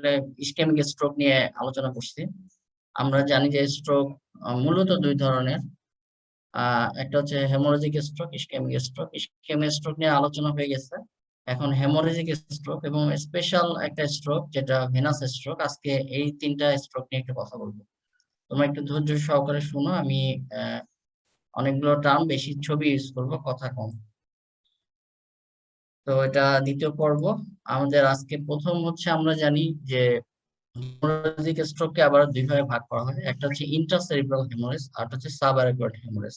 একটা ischemic stroke নিয়ে আলোচনা করছি। আমরা জানি যে স্ট্রোক মূলত দুই ধরনের, একটা হচ্ছে haemorrhagic stroke, ischemic stroke. Ischemic stroke নিয়ে আলোচনা হয়ে গেছে, এখন হেমোরেজিক স্ট্রোক এবং স্পেশাল একটা স্ট্রোক যেটা ভেনাস স্ট্রোক। আজকে এই তিনটা স্ট্রোক নিয়ে একটু কথা বলবো। তোমরা একটু ধৈর্য সহকারে শুনো, আমি অনেকগুলো টার্ম বেশি ছবি ইউজ করবো, কথা কম। তো এটা দ্বিতীয় পর্ব আমাদের। আজকে প্রথম হচ্ছে আমরা জানি যে হেমোরেজিক স্ট্রোককে আবার দুই ভাগে ভাগ করা হয়, একটা হচ্ছে ইন্ট্রাসেরিব্রাল হেমোরেজ আর একটা হচ্ছে সাবঅ্যাকুয়াট হেমোরেজ।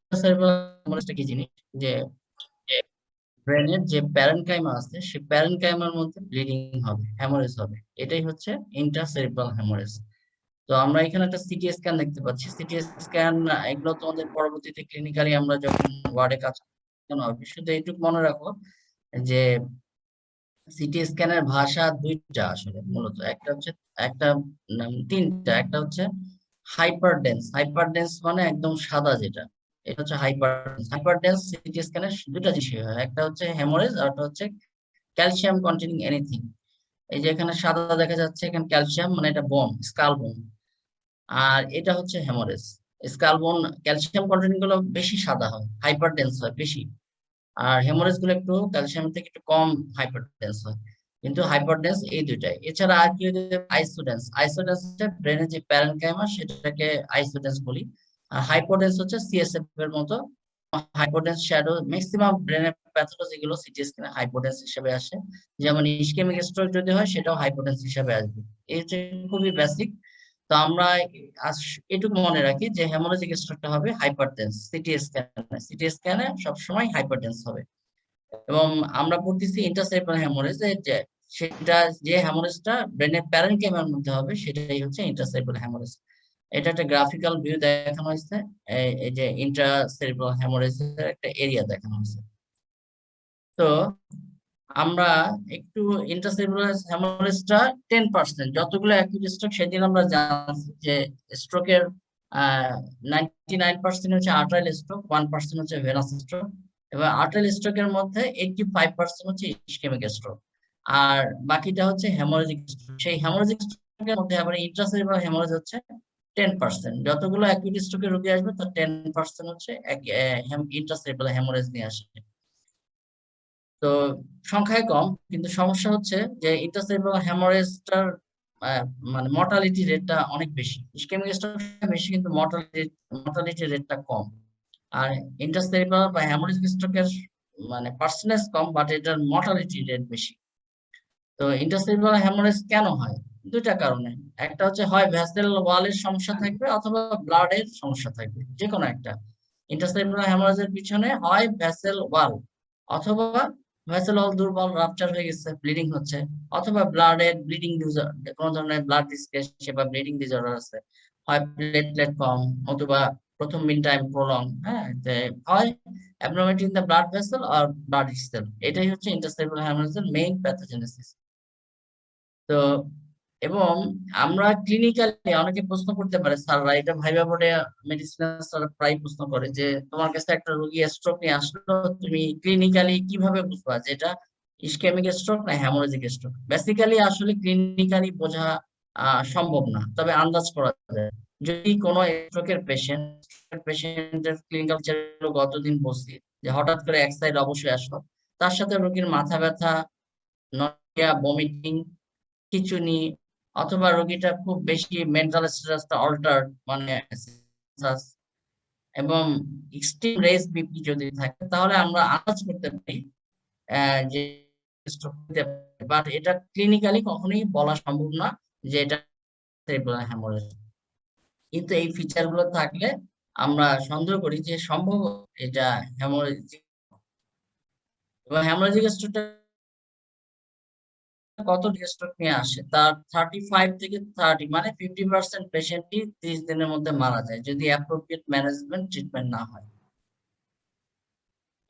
ইন্ট্রাসেরিব্রাল হেমোরেজটা কি জিনিস, যে ব্রেনের যে প্যারেনকাইমা আছে সেই প্যারেনকাইমার মধ্যে ব্লিডিং হবে, হেমোরেজ হবে, এটাই হচ্ছে ইন্ট্রাসেরিব্রাল হেমোরেজ। তো আমরা এখানে একটা সিটি স্ক্যান দেখতে পাচ্ছি। সিটি স্ক্যান এগুলো তোমাদের পরবর্তীতে ক্লিনিক্যালি আমরা যখন ওয়ার্ডে কাজ করতে হবে, শুধু এইটুকু মনে রাখো যে সিটি স্ক্যানের ভাষা দুইটা আসলে, মূলত একটা হচ্ছে একটা তিনটা। একটা হচ্ছে হাইপারডেন্স। হাইপারডেন্স মানে একদম সাদা যেটা, এটা হচ্ছে হাইপারডেন্স। হাইপারডেন্স সিটি স্ক্যানের দুটা জিনিস হয়, একটা হচ্ছে হেমোরেজ আর একটা হচ্ছে ক্যালসিয়াম কন্টেনিং এনিথিং। এই যে এখানে সাদা দেখা যাচ্ছে, এখানে ক্যালসিয়াম মানে এটা বোন, স্কাল বোন, আর এটা হচ্ছে হেমোরেজ। স্কাল বোন ক্যালসিয়াম কন্টেন্ট গুলো বেশি সাদা হয়, হাইপারডেন্স হয় বেশি, আর হেমোরেজ গুলো একটু ক্যালসিয়াম থেকে একটু কম হাইপারটেন্স হয়। কিন্তু হাইপারটেন্স এই দুইটাই। এছাড়া আর কি হচ্ছে আইসোডেন্স। আইসোডেন্স হচ্ছে ব্রেনের যে প্যারেনকাইমা সেটাকে আইসোডেন্স বলি। আর হাইপোডেন্স হচ্ছে সিএসএফ এর মতো। হাইপোডেন্স শ্যাডো ম্যাক্সিমাম ব্রেনের প্যাথোলজি গুলো সিটি স্ক্যানে হাইপোডেন্স হিসেবে আসে। যেমন ইসকেমিক স্ট্রোক যদি হয় সেটাও হাইপোডেন্স হিসেবে আসবে। এই হচ্ছে খুবই বেসিক। তো আমরা আজ এটুকু মনে রাখি যে হেমোরেজিক স্ট্রোকটা হবে হাইপারটেন্স সিটি স্ক্যানে সবসময় হাইপারটেন্স হবে। এবং আমরা পড়তেছি ইন্টারসেপ্টাল হ্যামোরেজ, সেটা যে হ্যামোরেজটা ব্রেনের প্যারেনকাইমার মধ্যে হবে সেটাই হচ্ছে ইন্টারসেপ্টাল হ্যামোরেজ। এটা একটা গ্রাফিক্যাল ভিউ দেখানো হয়েছে, এই যে ইন্ট্রাসেরিব্রাল হ্যামোরেজের একটা এরিয়া দেখানো হয়েছে। তো আমরা একটু ইন্ট্রাসেরিব্রাল হ্যামোরেজটা 10%, যতগুলো অ্যাকিউট স্ট্রোক সেদিন আমরা জানছি যে স্ট্রোকের 99% হচ্ছে আর্টারিয়াল স্ট্রোক, 1% হচ্ছে ভেনাস স্ট্রোক, এবং আর্টারিয়াল স্ট্রোকের মধ্যে 85% হচ্ছে ইসকেমিক স্ট্রোক, আর বাকিটা হচ্ছে হেমোরেজিক স্ট্রোক। সেই হেমোরেজিক স্ট্রোকের মধ্যে আবার ইন্ট্রাসেরিব্রাল হেমোরেজ হচ্ছে 10%। যতগুলো অ্যাকিউট স্ট্রোকের রোগী আসবে তার 10% হচ্ছে ইন্ট্রাসেরিব্রাল হেমোরেজ নিয়ে আসে। তো সংখ্যায় কম, কিন্তু সমস্যা হচ্ছে যে ইন্টারসেরিব্রাল হ্যামোরেজটার মানে মর্টালিটি রেটটা অনেক বেশি। ইসকেমিক স্ট্রোক বেশি কিন্তু মর্টালিটি রেটটা কম। আর ইন্টারসেরিব্রাল বা হ্যামোরেজিক স্ট্রোকের মানে পার্সেন্টেজ কম, বাট এটার মর্টালিটি রেট বেশি। তো ইন্টারসেরিব্রাল হ্যামোরেজ কেন হয়? দুইটা কারণে। একটা হচ্ছে হয় ভ্যাসেল ওয়ালের সমস্যা থাকবে অথবা ব্লাডের সমস্যা থাকবে, যে কোনো একটা। ইন্টারসেরিব্রাল হ্যামোরেজের পিছনে হয় ভ্যাসেল ওয়াল, অথবা ভ্যাসেল ওয়াল দুর্বল, রাপচার হয়ে গেছে, ব্লিডিং হচ্ছে, অথবা ব্লাডের ব্লিডিং ডিসঅর্ডার, কোনো ধরনের ব্লাড ডিসক্রেশন বা ব্লিডিং ডিসঅর্ডার আছে, হয় প্লেটলেট কম অথবা প্রথম মিন টাইম প্রলং, হ্যাঁ, যে হয় abnormality in the blood vessel or blood itself। এটাই হচ্ছে ইন্টারসেরিব্রাল হ্যামোরেজের মেইন প্যাথোজেনেসিস। তো এবং আমরা ক্লিনিক্যালি অনেকে প্রশ্ন করতে পারে, স্যাররা এটা ভাইবা বোর্ডে মেডিসিন স্যার প্রায় প্রশ্ন করে যে তোমার কাছে একটা রোগী স্ট্রোক নিয়ে আসলো, তুমি ক্লিনিক্যালি কিভাবে বুঝবা যে এটা ইসকেমিক স্ট্রোক না হ্যামোরেজিক স্ট্রোক? বেসিক্যালি আসলে ক্লিনিক্যালি বোঝা সম্ভব না, তবে আন্দাজ করা যায়। যদি কোনো স্ট্রোকের পেশেন্টের ক্লিনিক্যাল গতদিন বলছি যে হঠাৎ করে এক সাইড অবশ্যই আসলো, তার সাথে রোগীর মাথা ব্যথা, নড়িয়া, বমিটিং, খিঁচুনি, অথবা রোগীটা খুব বেশি মেন্টাল স্ট্রেসটা অল্টার্ড, মানে এবং এক্সট্রিম রেস বিপি যদি থাকে, তাহলে আমরা আন্দাজ করতে পারি যে stroke হতে পারে। বাট এটা ক্লিনিক্যালি কখনোই বলা সম্ভব না যে এটা হ্যামোরেজ। কিন্তু এই ফিচার গুলো থাকলে আমরা সন্দেহ করি যে সম্ভব এটা হ্যামোরেজিক। এবং হ্যামোরেজিক স্ট্রোকটা কত স্ট্রোক নিয়ে আসে, তার 35 থেকে 30 মানে 50% পেশেন্টই 30 দিনের মধ্যে মারা যায় যদি অ্যাপ্রোপ্রিয়েট ম্যানেজমেন্ট ট্রিটমেন্ট না হয়।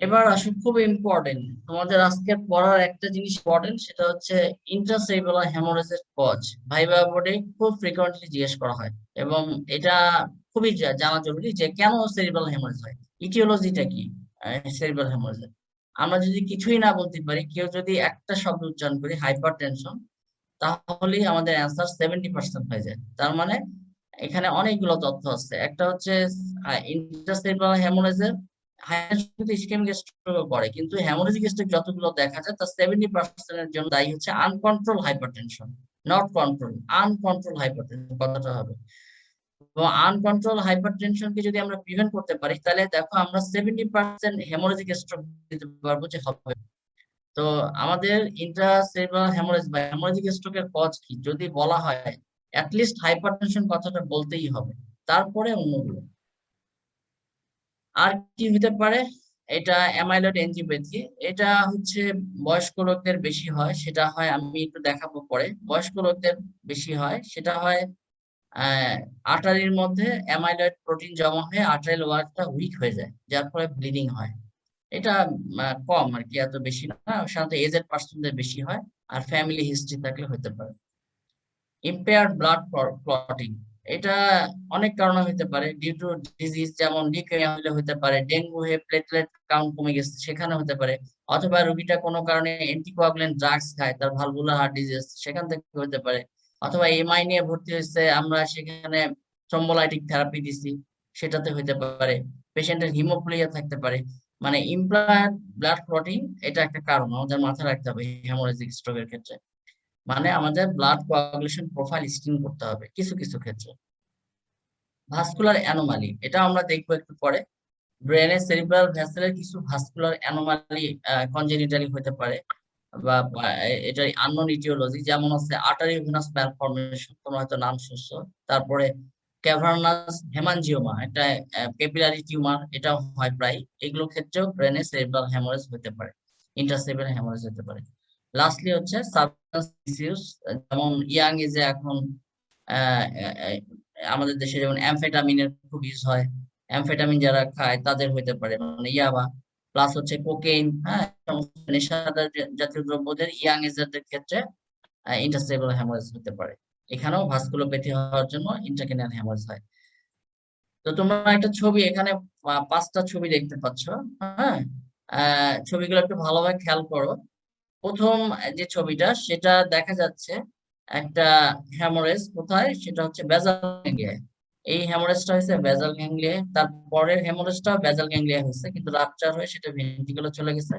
এবার আসুন, খুব ইম্পর্টেন্ট তোমাদের আজকে পড়ার একটা জিনিস ইম্পর্টেন্ট, সেটা হচ্ছে ইন্ট্রাসেরিব্রাল হ্যামোরেজের কজ। ভাইবা বোর্ডে খুব ফ্রিকোয়েন্টলি জিজ্ঞেস করা হয়, এবং এটা খুবই জানা জরুরি যে কেন সেরিব্রাল হ্যামোরেজ হয়, ইটিওলজিটা কি সেরিব্রাল হ্যামোরেজের। আমরা যদি কিছুই না বলতে পারি, কেউ যদি একটা শব্দ উচ্চারণ করি হাইপারটেনশন, তাহলেই আমাদের অ্যান্সার 70% হয়ে যায়। তার মানে এখানে অনেকগুলো তথ্য আছে। একটা হচ্ছে ইন্ট্রাসেরিব্রাল হেমোরেজের ইসকেমিক স্ট্রোক করে, কিন্তু হেমোরেজিক স্ট্রোক যতগুলো দেখা যায় তার 70% এর জন্য দায়ী হচ্ছে uncontrolled hypertension, not control, uncontrolled hypertension কথাটা হবে। তো আনকন্ট্রোল হাইপারটেনশনকে যদি আমরা প্রিভেন্ট করতে পারি, তাহলে দেখো আমরা 70% হেমোরেজিক স্ট্রোক দিতে পারবো যে হবে। তো আমাদের ইন্ট্রাসেরিব্রাল হেমোরেজ বা হেমোরেজিক স্ট্রোকের কজ কি যদি বলা হয়, অ্যাটলিস্ট হাইপারটেনশন কথাটা বলতেই হবে, তারপরে অন্যগুলো। আর কি হতে পারে? এটা অ্যামাইলয়েড এনজিওপ্যাথি। এটা হচ্ছে বয়স্ক লোকদের বেশি হয়, সেটা হয় আমি একটু দেখাবো পরে। বয়স্ক লোকদের বেশি হয়, সেটা হয় আর্টারির মধ্যে অ্যামাইলয়েড প্রোটিন জমা হয়ে আর্টারিয়াল ওয়ালটা উইক হয়ে যায়, যার ফলে ব্লিডিং হয়। এটা কম আর কি, এত বেশি না, সাধারণত এজেড পার্সনদের বেশি হয়। আর ফ্যামিলি হিস্ট্রি থাকলে হতে পারে। ইম্পেয়ার্ড ব্লাড ক্লটিং, এটা অনেক কারণে হতে পারে, ডিউ টু ডিজিজ, যেমন লিউকেমিয়া হলে হতে পারে, ডেঙ্গু হয়ে প্লেটলেট কাউন্ট কমে গেছে সেখানে হতে পারে, অথবা রোগীটা কোনো কারণে অ্যান্টিকোয়াগুলেন্ট ড্রাগস খায়, তার ভালভুলার হার্ট ডিজিজ, সেখান থেকে হতে পারে। অথবা এমআই নিয়ে ভর্তি হয়েছে, আমরা সেখানে থ্রম্বোলাইটিক থেরাপি দিছি, সেটাতে হতে পারে। পেশেন্টের হিমোফিলিয়া থাকতে পারে। মানে ইমপ্লান্ট ব্লাড ক্লটিং এটা একটা কারণ আমাদের মাথায় রাখতে হবে হেমোরেজিক স্ট্রোকের ক্ষেত্রে। মানে আমাদের ব্লাড কোয়াগুলেশন প্রোফাইল স্ক্রিন করতে হবে কিছু কিছু ক্ষেত্রে। ভাস্কুলার অ্যানোমালি, এটা আমরা দেখবো একটু পরে। ব্রেনের সেরিব্রাল ভেসেলের কিছু ভাস্কুলার অ্যানোমালি কনজেনিটালি হতে পারে, বা এটার আননোন ইটিওলজি, যেমন হচ্ছে আর্টারি ভেনাস ম্যালফরমেশন, তোমরা হয়তো নাম শুনছো। তারপরে ক্যাভার্নাস হেমানজিওমা, এটা পেপিলারি টিউমার, এটা হয় প্রায়। এগুলো ক্ষেত্রেও ব্রেনে সেরিব্রাল হ্যামারেজ হতে পারে, ইন্টারসেরিব্রাল হ্যামারেজ হতে পারে। লাস্টলি হচ্ছে সাবস্টেন্স মিসইউজ, যেমন ইয়াং এজে এখন আহ, আহ, আমাদের দেশে যেমন অ্যামফেটামিনের খুব ইউজ হয়, অ্যামফেটামিন যারা খায় তাদের হতে পারে, মানে ইয়াবা। প্লাস হচ্ছে কোকেইন, হ্যাঁ, নেশাদার জাতীয় দ্রব্যদের ইয়াং এজারদের ক্ষেত্রে ইন্টারসেরিব্রাল হ্যামারেজ হতে পারে। এখানেও ভাস্কুলোপ্যাথি হওয়ার জন্য ইন্ট্রাক্রেনিয়াল হ্যামারেজ হয়। তো তোমরা একটা ছবি এখানে 5টা ছবি দেখতে পাচ্ছ। হ্যাঁ, ছবিগুলো একটু ভালোভাবে খেয়াল করো। প্রথম যে ছবিটা, সেটা দেখা যাচ্ছে একটা হ্যামোরেজ কোথায়, সেটা হচ্ছে বেজাল গ্যাংলিয়ায়। এই হ্যামোরেজটা হয়েছে বেজাল গ্যাংলিয়ায়। তারপরের হ্যামোরেজটাও বেজাল গ্যাংলিয়া হয়েছে, কিন্তু রাপচার হয়ে সেটা ভেন্ট্রিকুলারে চলে গেছে।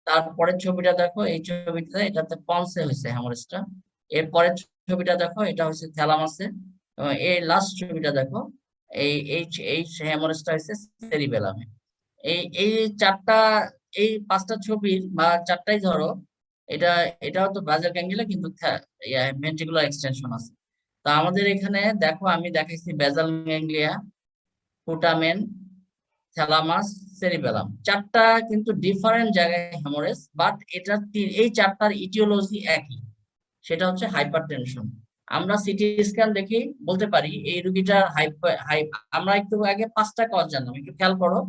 তারপরের ছবিটা দেখো, এই ছবিটা এটাতে পন্সে হয়েছে হ্যামোরেজটা। এরপরের ছবিটা দেখো, এটা হচ্ছে থ্যালামাসে। এই লাস্ট ছবিটা দেখো, এই এই এই হ্যামোরেজটা হচ্ছে সেরিবেলামে। এই এই চারটা, এই 5টা ছবির বা চারটাই ধরো, এটা এটাও তো বাজার গ্যাংলিয়া, কিন্তু ভেন্ট্রিকুলার এক্সটেনশন আছে। তা আমাদের এখানে দেখো আমি দেখাইছি বেজাল গ্যাংলিয়া, ফুটামেন, থ্যালামাস, সেরিবেলাম, চারটা কিন্তু ডিফারেন্ট জায়গায় হেমোরেজ, বাট এটা এই চারটার ইটিওলজি একই, সেটা হচ্ছে হাইপারটেনশন। আমরা সিটি স্ক্যান দেখি বলতে পারি এই রোগীটার আমরা একটু আগে 5টা কজ জানলাম, একটু খেয়াল করো।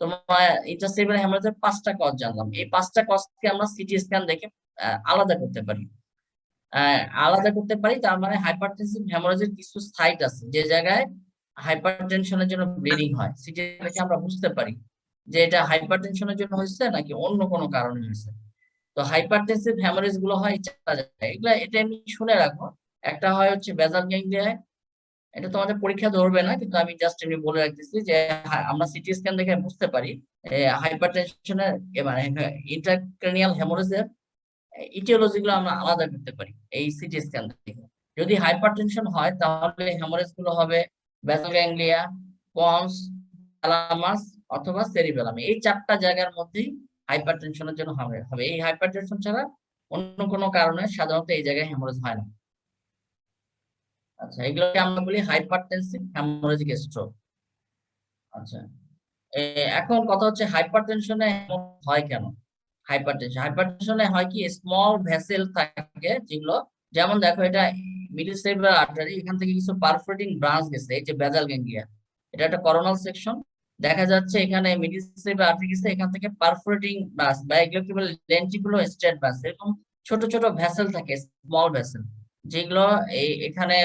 তোমার ইন্টারসেরিব্রাল হ্যামারেজের 5টা কজ জানলাম, এই 5টা কজকে আমরা সিটি স্ক্যান দেখে আলাদা করতে পারি। আলাদা করতে পারি, তার মানে হাইপারটেনসিভ হ্যামারেজের কিছু সাইট আছে যে জায়গায় হাইপারটেনশনের জন্য ব্লিডিং হয়, সিটি দেখে আমরা বুঝতে পারি যে এটা হাইপারটেনশনের জন্য হয়েছে নাকি অন্য কোনো কারণে হয়েছে। তো হাইপারটেনসিভ হ্যামারেজ গুলো হয় 4টা জায়গায়, এগুলা এটা এমনি শুনে রাখো। একটা হয় হচ্ছে বেজাল গ্যাংলিয়ায়, এটা তোমাদের পরীক্ষা ধরবে না, কিন্তু আমি জাস্ট এমনি বলে রাখতেছি যে আমরা সিটি স্ক্যান দেখে বুঝতে পারি হাইপারটেনশনের মানে ইন্ট্রাক্রেনিয়াল হ্যামারেজের ইটিওলজি গুলো আমরা আলাদা করতে পারি এই সিটি স্ক্যান থেকে। যদি হাইপারটেনশন হয় তাহলে হ্যামারেজ গুলো হবে বেসাল গ্যাংলিয়া, পন্স, থ্যালামাস অথবা সেরিবেলাম, এই 4টা জায়গার মধ্যেই হাইপারটেনশনের জন্য হবে হবে এই হাইপারটেনশন ছাড়া অন্য কোনো কারণে সাধারণত এই জায়গায় হ্যামারেজ হয় না। আচ্ছা, এগুলোকে আমরা বলি হাইপারটেনসিভ হ্যামারেজিক স্ট্রোক। আচ্ছা, এখন কথা হচ্ছে হাইপারটেনশনে হয় কেন? হাইপারটেনশনে হয় কি, স্মল ভেসেল থাকে যেগুলো, যেমন দেখো এটা মিডল সেরিব্রাল আর্টারি, এখান থেকে কিছু পারফোরেটিং ব্রাঞ্চ গেছে, এই যে বেজাল গ্যাংলিয়া, এটা একটা করোনাল সেকশন। দেখা যাচ্ছে এখানে মিডল সেরিব্রাল আর্টারি গেছে, এখান থেকে পারফোরেটিং ব্রাঞ্চ বা এগুলো কি বলে লেন্টিকুলো স্ট্রেট ব্রাঞ্চ, এরকম ছোট ছোট ভেসেল থাকে, স্মল ভেসেল, যেগুলো এখানে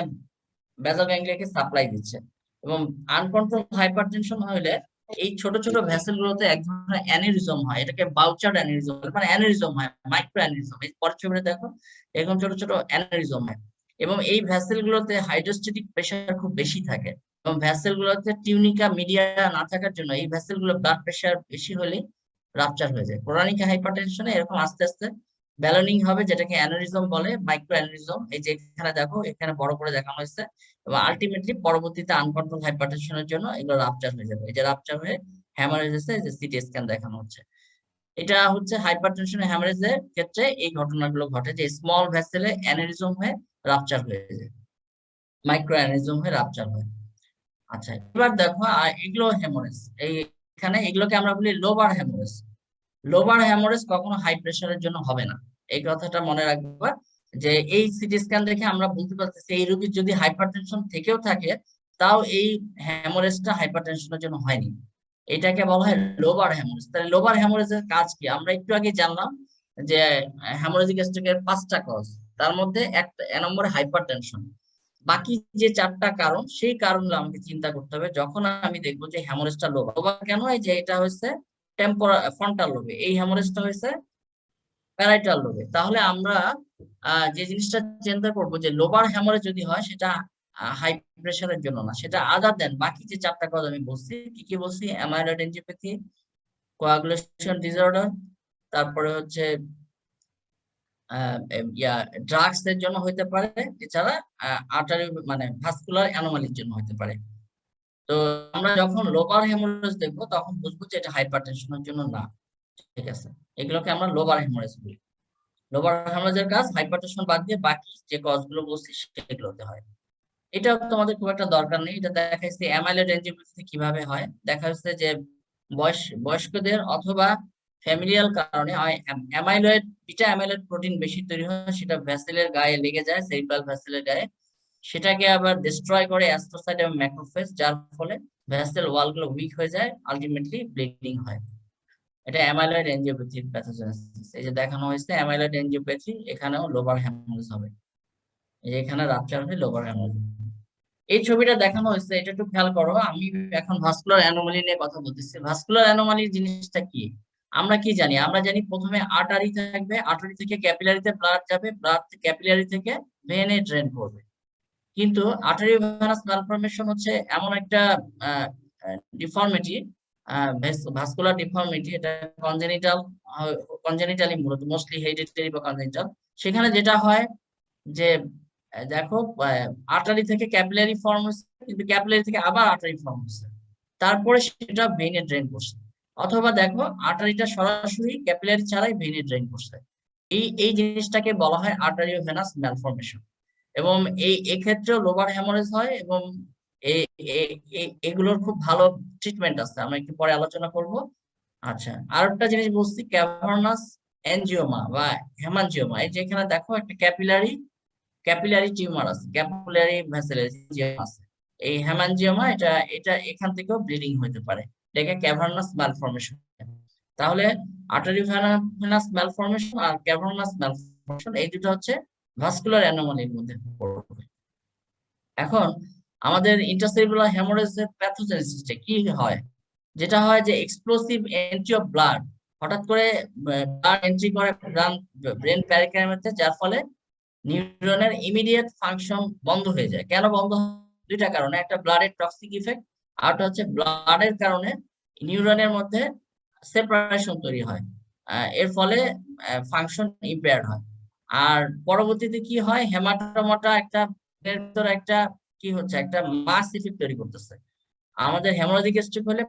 বেজাল গ্যাংলিয়াকে সাপ্লাই দিচ্ছে। এবং আনকন্ট্রোল হাইপারটেনশন হলে এই ছোট ছোট ভেসেল গুলোতে এক ধরনের অ্যানিউরিজম হয়, এটাকে বাউচার্ড অ্যানিউরিজম, মানে অ্যানিউরিজম হয়, মাইক্রো অ্যানিউরিজম। এই পরের ছবিটা দেখো, এরকম ছোট ছোট অ্যানিউরিজম হয়। এবং এই ভেসেল গুলোতে হাইড্রোস্ট্যাটিক প্রেসার খুব বেশি থাকে, এবং ভেসেল গুলোতে টিউনিকা মিডিয়া না থাকার জন্য এই ভেসেল গুলো ব্লাড প্রেসার বেশি হলে রাপচার হয়ে যায়। ক্রনিক হাইপারটেনশনে এরকম আস্তে আস্তে ব্যালনিং হবে, যেটাকে অ্যানিউরিজম বলে, মাইক্রো অ্যানিউরিজম। এই যে এখানে দেখো, এখানে বড় করে দেখানো হয়েছে। এবং আলটিমেটলি পরবর্তীতে আনকন্ট্রোল হাইপারটেনশনের জন্য এগুলো রাপচার হয়ে যাবে। এই যে রাপচার হয়ে হ্যামারেজ হয়েছে, যে সিটি স্ক্যান দেখানো হচ্ছে। এটা হচ্ছে হাইপারটেনশন হ্যামারেজের ক্ষেত্রে এই ঘটনাগুলো ঘটে, যে স্মল ভেসেলে অ্যানিউরিজম হয়ে রাপচার হয়ে যায়, মাইক্রো অ্যানিউরিজম হয়ে রাপচার হয়। আচ্ছা, এবার দেখো এগুলো হেমোরেজ, এই এখানে এগুলোকে আমরা বলি লোবার হেমোরেজ। লোবার হ্যামোরেজ কখনো হাই প্রেসারের জন্য হবে না, এই কথাটা মনে রাখবা। যে এই সিটি স্ক্যান দেখে আমরা বলতে পারতেছি এই রোগীর যদি হাইপারটেনশন থেকেও থাকে, তাও এই হ্যামোরেজটা হাইপারটেনশনের জন্য হয়নি। এটাকে বলা হয় লোবার হ্যামোরেজ। তাহলে লোবার হ্যামোরেজের কাজ কি আমরা একটু আগে জানলাম, যে হ্যামোরেজিক স্ট্রোকের 5টা কজ, তার মধ্যে একটা নম্বরে হাইপারটেনশন। বাকি যে 4টা কারণ, সেই কারণগুলো আমাকে চিন্তা করতে হবে যখন আমি দেখবো যে হ্যামোরেজটা লোবার। লোবার কেন হয়? যে এটা হচ্ছে ফ্রন্টাল লোবে, এই হ্যামোরেজটা হয়েছে প্যারাইটাল লোবে। তাহলে আমরা যে জিনিসটা চিন্তা করব, যে লোবার হ্যামোরেজ যদি হয় সেটা হাই প্রেসারের জন্য না, সেটা আদার দেন বাকি যে 4টা কথা আমি বলছি। কি কি বলছি? অ্যামাইলয়েড এনজিওপ্যাথি, কোয়াগুলেশন ডিসঅর্ডার, তারপরে হচ্ছে ড্রাগস এর জন্য হইতে পারে, এছাড়া আর্টারি মানে ভাস্কুলার অ্যানোমালির জন্য হতে পারে। তো আমরা যখন লোবার হ্যামোরেজ দেখবো তখন বুঝবো যে এটা হাইপারটেনশনের জন্য না। ঠিক আছে, এগুলোকে আমরা লোবার হ্যামোরেজ বলি। লোবার হ্যামোরেজের কাজ হাইপারটেনশন বাদ দিয়ে বাকি যে কজগুলো বলছি সেগুলোতে হয়। এটা তোমাদের খুব একটা দরকার নেই। এটা দেখাইছে অ্যামাইলয়েড এনজিওপ্যাথি কিভাবে হয়। দেখা যাচ্ছে যে বয়স্কদের অথবা ফ্যামিলিয়াল কারণে হয় অ্যামাইলয়েড, বিটা অ্যামাইলয়েড প্রোটিন বেশি তৈরি হয়, সেটা ভ্যাসেলের গায়ে লেগে যায়, সেরিব্রাল ভ্যাসেলের গায়ে। সেটাকে আবার ডিস্ট্রয় করে অ্যাস্ট্রোসাইট এবং ম্যাক্রোফেজ, যার ফলে ভ্যাসেল ওয়াল গুলো উইক হয়ে যায়, আলটিমেটলি ব্লিডিং হয়। এটা অ্যামাইলয়েড এনজিওপ্যাথির প্যাথোজেনেসিস। এই যে দেখানো হয়েছে অ্যামাইলয়েড এনজিওপ্যাথি, এখানেও লোবার হ্যামোরেজ হবে। এই যে এখানে রাপচার হয়ে লোবার হ্যামোরেজ। এই ছবিটা দেখানো হয়েছে, এটা একটু খেয়াল করো। আমি এখন ভাস্কুলার অ্যানোমালি নিয়ে কথা বলতেছি। ভাস্কুলার অ্যানোমালি জিনিসটা কি আমরা কি জানি? আমরা জানি প্রথমে আর্টারি থাকবে, আর্টারি থেকে ক্যাপিলারিতে ব্লাড যাবে, ব্লাড ক্যাপিলারি থেকে ভেনে ড্রেন করবে। কিন্তু আর্টারি ভেনাস ম্যালফরমেশন হচ্ছে এমন একটা ডিফর্মিটি, ভাস্কুলার ডিফর্মিটি, এটা কনজেনিটাল, কনজেনিটালি মূলত, মোস্টলি হেরিডিটারি বা কনজেনিটাল। সেখানে যেটা হয় যে দেখো, আর্টারি থেকে ক্যাপিলারি ফর্ম হচ্ছে, কিন্তু ক্যাপিলারি থেকে আবার আর্টারি ফর্ম হচ্ছে, তারপরে সেটা ভেইনে ড্রেন করছে। অথবা দেখো, আর্টারিটা সরাসরি ক্যাপিলারি ছাড়াই ভেইনে ড্রেন করছে। এই জিনিসটাকে বলা হয় আর্টারিও ভেনাস ম্যালফরমেশন। এবং এক্ষেত্রেও লোবার হ্যামোরেজ হয়। এবং এগুলোর খুব ভালো ট্রিটমেন্ট আছে, আমরা একটু পরে আলোচনা করব। আচ্ছা, আর একটা জিনিস বলছি, ক্যাভার্নাস এনজিওমা বা হেমানজিওমা। এই যে এখানে দেখো একটা ক্যাপিলারি টিউমার আছে, ক্যাপিলারি ভেসেল আছে, এই হেমানজিওমা। এটা এটা এখান থেকেও ব্লিডিং হতে পারে, এটাকে ক্যাভার্নাস ম্যালফরমেশন। তাহলে আর্টারি ভেনাস ম্যালফরমেশন আর ক্যাভার্নাস ম্যালফরমেশন, এই দুটো হচ্ছে ভাস্কুলার অ্যানোমালির মধ্যে পড়বে। এখন আমাদের ইন্ট্রাসেলুলার হেমোরেজের প্যাথোজেনেসিসটা কি হয়? যেটা হয় যে এক্সপ্লোসিভ এন্ট্রি অফ ব্লাড, হঠাৎ করে ব্লাড এন্ট্রি করে ব্রেন প্যারিকাইমেতে, যার ফলে নিউরনের ইমিডিয়েট ফাংশন বন্ধ হয়ে যায়। কেন বন্ধ হয়? 2টা কারণে, একটা ব্লাডের টক্সিক ইফেক্ট, আর হচ্ছে ব্লাডের কারণে নিউরনের মধ্যে সেপারেশন তৈরি হয়, এর ফলে ফাংশন ইম্পেয়ার্ড হয়। আর পরবর্তীতে কি হয়, হেমাটোমাটা একটা একটা কি হচ্ছে, একটা মাস ইফেক্ট তৈরি করতেছে। আমাদের হেমোরাজিক স্ট্রোক হলে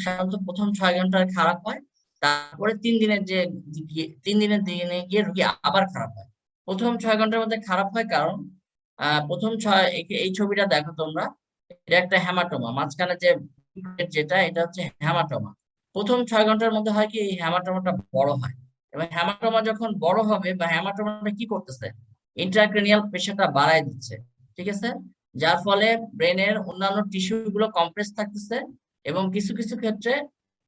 সাধারণত প্রথম 6 ঘন্টা খারাপ হয়, তারপরে 3 দিনের যে 3 দিনের দিনে গিয়ে রোগী আবার খারাপ হয়। প্রথম 6 ঘন্টার মধ্যে খারাপ হয় কারণ প্রথম 6, এই ছবিটা দেখো তোমরা, এটা একটা হ্যামাটোমা, মাঝখানে যে যেটা, এটা হচ্ছে হ্যামাটোমা। প্রথম 6 ঘন্টার মধ্যে হয় কি, এই হ্যামাটোমাটা বড় হয়। এবং হ্যামাটোমা যখন বড় হবে, বা হ্যামাটোমাটা কি করতেছে, ইন্ট্রাক্রেনিয়াল প্রেশারটা বাড়ায় দিচ্ছে। ঠিক আছে, যার ফলে ব্রেনের অন্যান্য টিস্যু গুলো কম্প্রেস থাকতেছে। এবং কিছু কিছু ক্ষেত্রে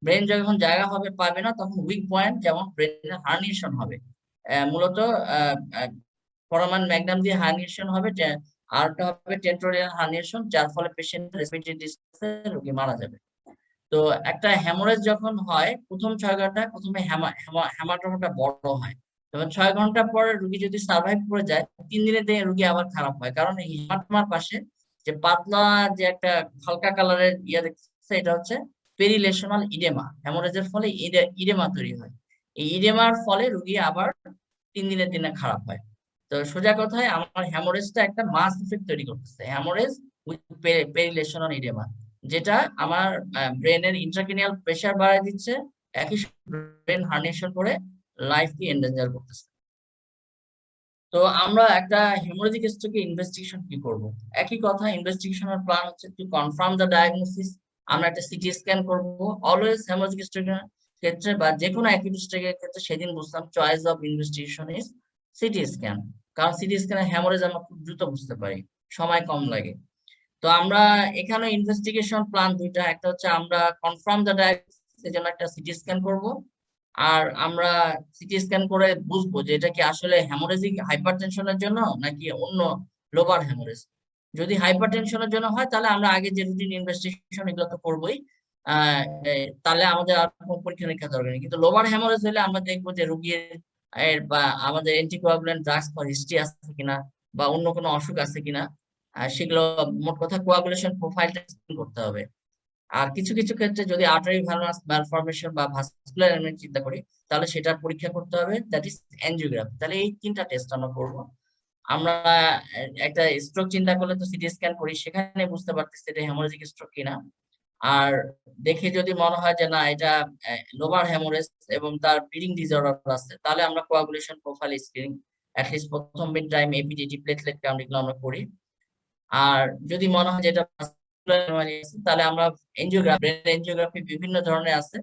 ব্রেন যখন জায়গা হবে পাবে না, তখন উইক পয়েন্ট, যেমন ব্রেনের হার্নিয়েশন হবে। মূলত ফোরামান ম্যাগনাম দিয়ে হার্নিয়েশন হবে, আরটা হবে টেন্টোরিয়াল হার্নিয়েশন, যার ফলে পেশেন্ট রেসপিরেটরি ডিস্ট্রেসে রোগী মারা যাবে। তো একটা হ্যামোরেজ যখন হয় প্রথম 6 ঘন্টা প্রথমে হেমাটোমাটা বড় হয়, এবং 6 ঘন্টা পর রুগী যদি সার্ভাইভ করে যায় 3 দিনের দিকে রুগী আবার খারাপ হয়, কারণ এই হেমাটোমার পাশে যে পাতলা যে একটা হালকা কালারের ইয়ে দেখছে, এটা হচ্ছে পেরিলেশনাল ইডেমা। হ্যামোরেজের ফলে ইডেমা তৈরি হয়, এই ইডেমার ফলে রুগী আবার 3 দিনের দিনে খারাপ হয়। তো সোজা কথায় আমার হ্যামোরেজটা একটা মাস ইফেক্ট তৈরি করতেছে, হ্যামোরেজ উইথ পেরিলেশনাল ইডেমা, যেটা আমার ব্রেনের ইন্ট্রাক্রেনিয়াল প্রেসার বাড়ায় দিচ্ছে, একই ব্রেন হার্নিয়েশন করে লাইফকে এন্ডেঞ্জার করতেছে। তো আমরা একটা হেমোরেজিক স্ট্রোকে ইনভেস্টিগেশন কি করব? একই কথা, ইনভেস্টিগেশনের প্ল্যান হচ্ছে টু কনফার্ম দ্য ডায়াগনোসিস। আমরা একটা সিটি স্ক্যান করব অলওয়েজ হেমোরেজিক স্ট্রোকের ক্ষেত্রে, বা যে কোনো অ্যাকিউট স্ট্রোকের ক্ষেত্রে সেদিন বুঝলাম choice of investigation is CT scan, কারণ সিটি স্ক্যানে হ্যামোরেজ আমরা খুব দ্রুত বুঝতে পারি, সময় কম লাগে। তো আমরা এখানে ইনভেস্টিগেশন প্ল্যান দুইটা, একটা হচ্ছে আমরা কনফার্ম দ্য ডায়াগনোসিস এর জন্য একটা সিটি স্ক্যান করব, আর আমরা সিটি স্ক্যান করে বুঝবো যে এটা কি আসলে হ্যামোরেজিক হাইপারটেনশনের জন্য নাকি অন্য লোবার হ্যামোরেজ। যদি হাইপারটেনশনের জন্য হয় তাহলে আমরা আগে যে রুটিন ইনভেস্টিগেশন এগুলো তো করবোই, তাহলে আমাদের আর কোনো পরীক্ষা নিরীক্ষা দরকার নেই। কিন্তু লোবার হ্যামোরেজ হলে আমরা দেখবো যে রুগীর বা আমাদের অ্যান্টিকোয়াগুলেন্ট ড্রাগস ফর হিস্ট্রি আছে কিনা, বা অন্য কোনো অসুখ আছে কিনা, সেগুলো মোট কথা কোয়াগুলেশন প্রোফাইলটা করতে হবে। আর কিছু কিছু ক্ষেত্রে যদি আর্টারি ভ্যালভাস ম্যালফরমেশন বা ভাস্কুলার এলিমেন্ট চিন্তা করি, তাহলে সেটা পরীক্ষা করতে হবে, দ্যাট ইজ এনজিওগ্রাফি। তাহলে এই 3টা টেস্ট আমরা করব। আমরা একটা স্ট্রোক চিন্তা করলে তো সিটি স্ক্যান করি, সেখানে বুঝতে পারতেছি এটা হেমোরেজিক স্ট্রোক কিনা। আর দেখে যদি মনে হয় যে না এটা লোবার হ্যামোরেজ এবং তার ব্লিডিং ডিসঅর্ডার আছে, তাহলে আমরা কোয়াগুলেশন প্রোফাইল স্ক্রিনিং অ্যাটলিস্ট প্রথম মিড টাইম এপিডিটি প্লেটলেট কাউন্ট এগুলো আমরা করি। আর যদি মনে হয় যে এটা তাহলে আমরা এনজিওগ্রাফি, এনজিওগ্রাফি বিভিন্ন ধরনের আছে।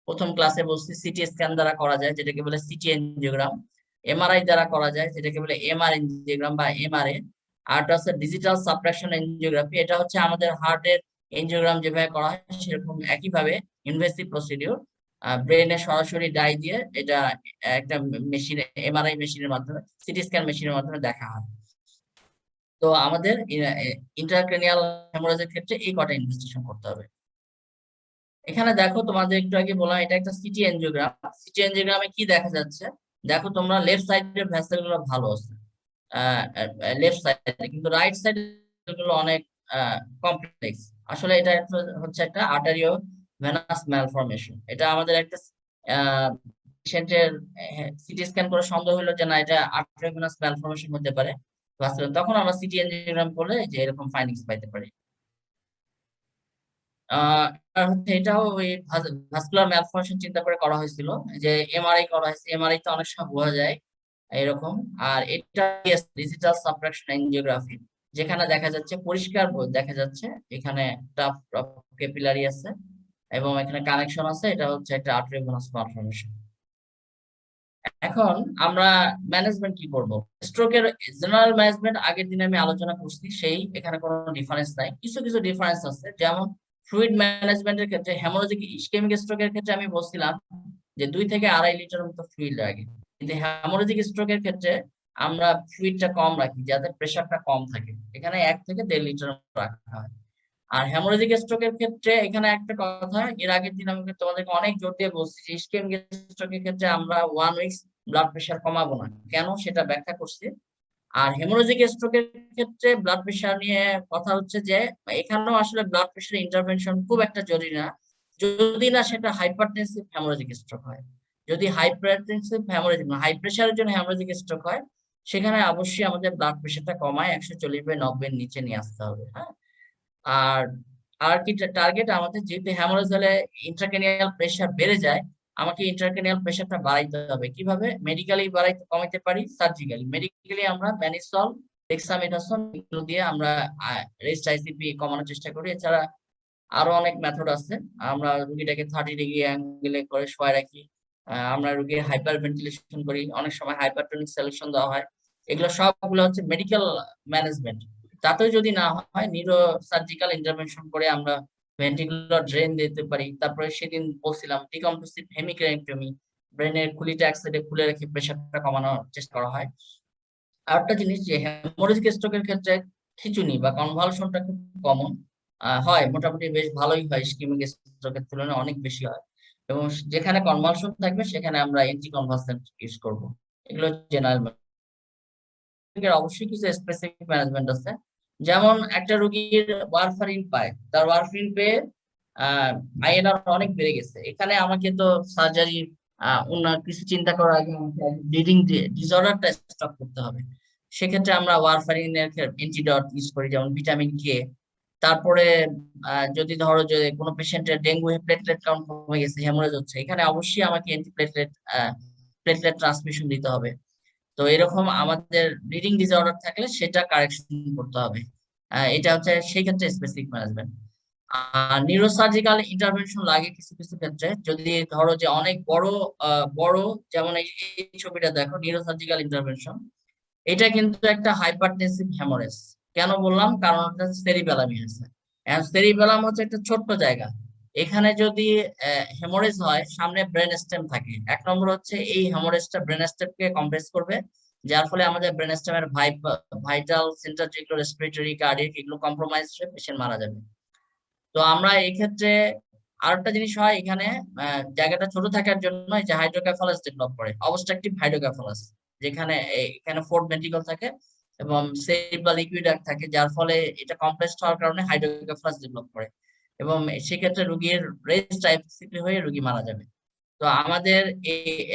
প্রথম ক্লাসে বলছি সিটি স্ক্যান দ্বারা করা যায় যেটাকে বলে সিটি এনজিওগ্রাম, এমআরআই দ্বারা করা যায় যেটাকে বলে এমআর এনজিওগ্রাম বা এমআরএ। আর হচ্ছে ডিজিটাল সাবট্রাকশন এনজিওগ্রাফি, এটা হচ্ছে আমাদের হার্টের এনজিওগ্রাম যেভাবে করা হয় সেরকম একইভাবে ইনভেসিভ প্রসিডিউর, ব্রেনে সরাসরি ডাই দিয়ে এটা একটা মেশিনে, এমআরআই মেশিনের মাধ্যমে, সিটি স্ক্যান মেশিনের মাধ্যমে দেখা হয়। তো আমাদের ইন্ট্রাক্রেনিয়াল হ্যামোরেজের ক্ষেত্রে এই কটা ইনভেস্টিগেশন করতে হবে। এখানে দেখো তোমাদের একটু আগে বললাম এটা একটা সিটি এনজিওগ্রাম। সিটি এনজিওগ্রামে কি দেখা যাচ্ছে, দেখো তোমরা লেফট সাইডের ভেসেল গুলো ভালো আছে, লেফট সাইডে, কিন্তু রাইট সাইড গুলো অনেক কমপ্লেক্স। আসলে এটা হচ্ছে একটা আর্টারিও ভেনাস ম্যালফরমেশন। এটা আমাদের একটা পেশেন্টের সিটি স্ক্যান করে সন্দেহ হলো যে না এটা আর্টারিও ভেনাস ম্যালফরমেশন হতে পারে, তখন আমরা সিটি এনজিওগ্রাম করলে যে এরকম ফাইন্ডিংস পাইতে পারি। আর হচ্ছে এটাও ওই ভাস্কুলার ম্যালফরমেশন চিন্তা করে করা হয়েছিল, যে এমআরআই করা হয়েছে, এমআরআই তো অনেক সময় বোঝা যায় এরকম। আর এটা ডিজিটাল সাবট্রাকশন এনজিওগ্রাফি, যেখানে দেখা যাচ্ছে পরিষ্কার দেখা যাচ্ছে এখানে একটা ক্যাপিলারি আছে এবং এখানে কানেকশন আছে, এটা হচ্ছে একটা আর্টেরিওভেনাস ম্যালফরমেশন। এখন আমরা ম্যানেজমেন্ট কি করব? স্ট্রোকের জেনারেল ম্যানেজমেন্ট আগের দিনে আমি আলোচনা করছি, সেই এখানে কোনো ডিফারেন্স নাই, কিছু কিছু ডিফারেন্স আছে। যেমন ফ্লুইড ম্যানেজমেন্টের ক্ষেত্রে হেমোরেজিক ইসকেমিক স্ট্রোকের ক্ষেত্রে আমি বলছিলাম যে 2 থেকে 2.5 লিটার মতো ফ্লুইড লাগে, কিন্তু হেমোরেজিক স্ট্রোকের ক্ষেত্রে আমরা ফ্লুইডটা কম রাখি যাতে প্রেসারটা কম থাকে, এখানে 1 থেকে 1.5 লিটার রাখা হয়। আর হেমোরেজিক স্ট্রোকের ক্ষেত্রে এখানে একটা কথা, এর আগের দিন আমি তোমাদেরকে অনেক জোর দিয়ে বলছি যে ইসকেমিক স্ট্রোকের ক্ষেত্রে আমরা 1 উইকস ব্লাড প্রেশার কমাবো না, কেন সেটা ব্যাখ্যা করছি। আর হেমোরেজিক স্ট্রোকের ক্ষেত্রে ব্লাড প্রেশার নিয়ে কথা হচ্ছে যে এখানেও আসলে ব্লাড প্রেশার ইন্টারভেনশন খুব একটা জরুরি না, যদি না সেটা হাইপারটেনসিভ হেমোরেজিক স্ট্রোক হয়। যদি হাইপারটেনসিভ হেমোরেজিক হাই প্রেশারের জন্য হেমোরেজিক স্ট্রোক হয়, সেখানে অবশ্যই আমাদের ব্লাড প্রেশারটা কমায় 140/90 এর নিচে নিয়ে আসতে হবে। হ্যাঁ, আর আর কি টার্গেট আমাদের, যেহেতু হ্যামোরেজ হলে ইন্ট্রাক্রেনিয়াল প্রেসার বেড়ে যায়, আমাকে ইন্ট্রাক্রেনিয়াল প্রেসারটা বাড়াইতে হবে। কিভাবে? মেডিকেলি বাড়াইতে কমাইতে পারি, সার্জিক্যালি। মেডিকেলি আমরা ম্যানিসল, ডেক্সামেথাসোন এগুলো দিয়ে আমরা রেস্ট আইসিপি কমানোর চেষ্টা করি। এছাড়া আরো অনেক মেথড আছে। আমরা রুগীটাকে 30 ডিগ্রি অ্যাঙ্গেলে করে শোয়াই রাখি, আমরা রুগীর হাইপার ভেন্টিলেশন করি, অনেক সময় হাইপারটনিক সলিউশন দেওয়া হয়। এগুলো সবগুলো হচ্ছে মেডিকেল ম্যানেজমেন্ট। তাতেও যদি না হয়, নিউরো সার্জিক্যাল ইন্টারভেনশন করে আমরা ভেন্টিকুলার ড্রেন দিতে পারি। তারপরে সেদিন বলছিলাম ডিকম্প্রেসিভ হেমিক্রেক্টমি, ব্রেনের খুলিটা এক সাইডে খুলে রেখে প্রেশারটা কমানোর চেষ্টা করা হয়। আরেকটা জিনিস যে হেমোরেজিক স্ট্রোকের ক্ষেত্রে খিঁচুনি বা কনভালশনটা খুব কমন। হয়, মোটামুটি বেশ ভালোই হয়, ইসকেমিক স্ট্রোকের তুলনায় অনেক বেশি হয়। এবং যেখানে কনভালশন থাকবে সেখানে আমরা এন্টি কনভালসেন্ট ইউজ করব। এগুলো জেনারেল। অবশ্যই কিছু স্পেসিফিক ম্যানেজমেন্ট আছে। যেমন একটা রোগীর ওয়ারফারিন পায়, তার ওয়ারফারিন পেয়ে আইএনআর অনেক বেড়ে গেছে, এখানে আমাকে তো সার্জারি অন্য কিছু চিন্তা করার আগে ব্লিডিং ডিসঅর্ডারটা স্টপ করতে হবে। সেক্ষেত্রে আমরা ওয়ারফারিনের অ্যান্টিডট ইউজ করি, যেমন ভিটামিন কে। তারপরে যদি ধরো যে কোনো পেশেন্টের ডেঙ্গু প্লেটলেট কাউন্ট কমে গেছে, হেমোরেজ হচ্ছে, এখানে অবশ্যই আমাকে অ্যান্টিপ্লেটলেট প্লেটলেট ট্রান্সমিশন দিতে হবে। তো এরকম আমাদের ব্লিডিং ডিসঅর্ডার থাকলে সেটা কারেকশন করতে হবে। এটা হচ্ছে সেই ক্ষেত্রে স্পেসিফিক ম্যানেজমেন্ট। আর নিউরোসার্জিক্যাল ইন্টারভেনশন লাগে কিছু কিছু ক্ষেত্রে, যদি ধরো যে অনেক বড় বড়, যেমন এই ছবিটা দেখো, নিউরোসার্জিক্যাল ইন্টারভেনশন। এটা কিন্তু একটা হাইপারটেনসিভ হেমোরেজ। কেন বললাম? কারণ এটা সেরিবেলামই আছে। সেরিবেলাম হচ্ছে একটা ছোট্ট জায়গা। এখানে যদি হেমোরেজ হয়, সামনে ব্রেন স্টেম থাকে, এক নম্বর হচ্ছে এই হেমোরেজটা ব্রেন স্টেমকে কম্প্রেস করবে, যার ফলে আমাদের ব্রেন স্টেমের ভাইটাল সেন্টার যেগুলো রেসপিরেটরি, কার্ডিয়াক, এগুলো কম্প্রোমাইজ হয়ে পেশেন্ট মারা যাবে। তো আমরা এই ক্ষেত্রে আরেকটা জিনিস হয় এখানে, জায়গাটা ছোট থাকার জন্য এই যে হাইড্রোক্যাফালাস ডেভেলপ করে, অবস্ট্রাকটিভ হাইড্রোক্যাফালাস, যেখানে এখানে ফোর্থ ভেন্ট্রিকল থাকে এবং সেরিব্রাল লিকুইডাক্ট থাকে, যার ফলে এটা কমপ্রেসড হওয়ার কারণে হাইড্রোক্যাফালাস ডেভেলপ করে এবং সেক্ষেত্রে রোগীর রেস্ট টাইপসিপি হয়ে রোগী মারা যাবে। তো আমাদের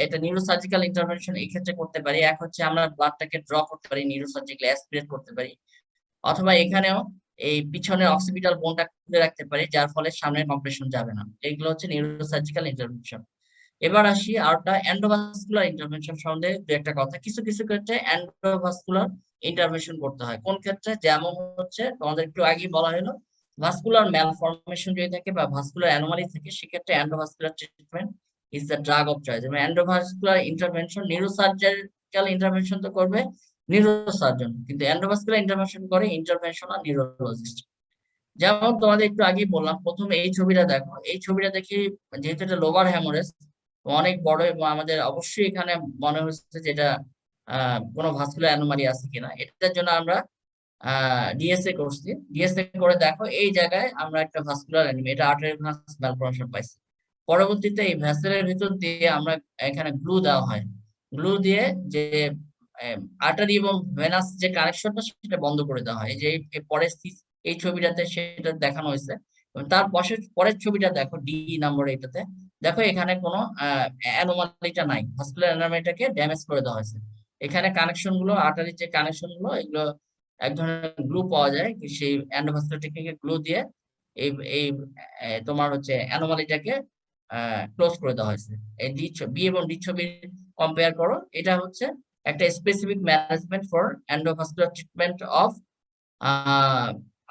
এটা নিউরোসার্জিক্যাল ইন্টারভেনশন এই ক্ষেত্রে করতে পারি। এক হচ্ছে আমরা ব্লাডটাকে ড্র করতে পারি, নিউরোসার্জিক্যাল অ্যাসপিরেট করতে পারি, অথবা এখানেও এই পিছনের অক্সিপিটাল বোনটা খুলে রাখতে পারি, যার ফলে সামনের কম্প্রেশন যাবে না। এগুলো হচ্ছে নিউরোসার্জিক্যাল ইন্টারভেনশন। এবার আসি আরেকটা এন্ডোভাস্কুলার ইন্টারভেনশন সম্বন্ধে দু একটা কথা। কিছু কিছু ক্ষেত্রে এন্ডোভাস্কুলার ইন্টারভেনশন করতে হয়। কোন ক্ষেত্রে? যেমন হচ্ছে তোমাদের একটু আগে বলা হলো, ভাস্কুলার ম্যালফরমেশন যদি থাকে বা ভাস্কুলার অ্যানোমালি থাকে, সেক্ষেত্রে endovascular treatment is the drug of choice. এবং এন্ডোভাস্কুলার ইন্টারভেনশন, নিউরোসার্জিক্যাল ইন্টারভেনশন তো করবে নিউরোসার্জন, কিন্তু এন্ডোভাস্কুলার ইন্টারভেনশন করে ইন্টারভেনশনাল নিউরোলজিস্ট। যেমন তোমাদের একটু আগে বললাম, প্রথমে এই ছবিটা দেখো, এই ছবিটা দেখি যেহেতু এটা লোভার হ্যামোরেজ অনেক বড়, এবং আমাদের অবশ্যই এখানে মনে হচ্ছে যে এটা কোনো ভাস্কুলার অ্যানোমালি আছে কিনা। এটার জন্য আমরা ডিএসএ করছি। ডিএসএ করে দেখো এই জায়গায় আমরা একটা ভাস্কুলার অ্যানিমি, এটা আর্টারি ভাস ম্যালফরমেশন পাইছি। পরবর্তীতে এই ভেসেলের ভিতর দিয়ে আমরা এখানে গ্লু দেওয়া হয়। গ্লু দিয়ে যে আর্টারি এবং ভেনাস যে কানেকশনটা সেটা বন্ধ করে দেওয়া হয়। এই যে পরের এই ছবিটাতে সেটা দেখানো হয়েছে। এবং তার পরের ছবিটা দেখো, ডি নম্বর, এটাতে দেখো এখানে কোনো অ্যানোমালিটা নাই, ভাস্কুলার অ্যানোমালিটাকে ড্যামেজ করে দেওয়া হয়েছে। এখানে কানেকশন গুলো, আর্টারির যে কানেকশন গুলো, এগুলো এক ধরনের গ্লু পাওয়া যায়, সেই এন্ডোভাস্কুলার টেকনিকে গ্লু দিয়ে এই এই তোমার হচ্ছে অ্যানোমালিটাকে ক্লোজ করে দেওয়া হয়েছে। এই বি এবং ডি ছবি কম্পেয়ার করো। এটা হচ্ছে একটা specific management for endovascular treatment of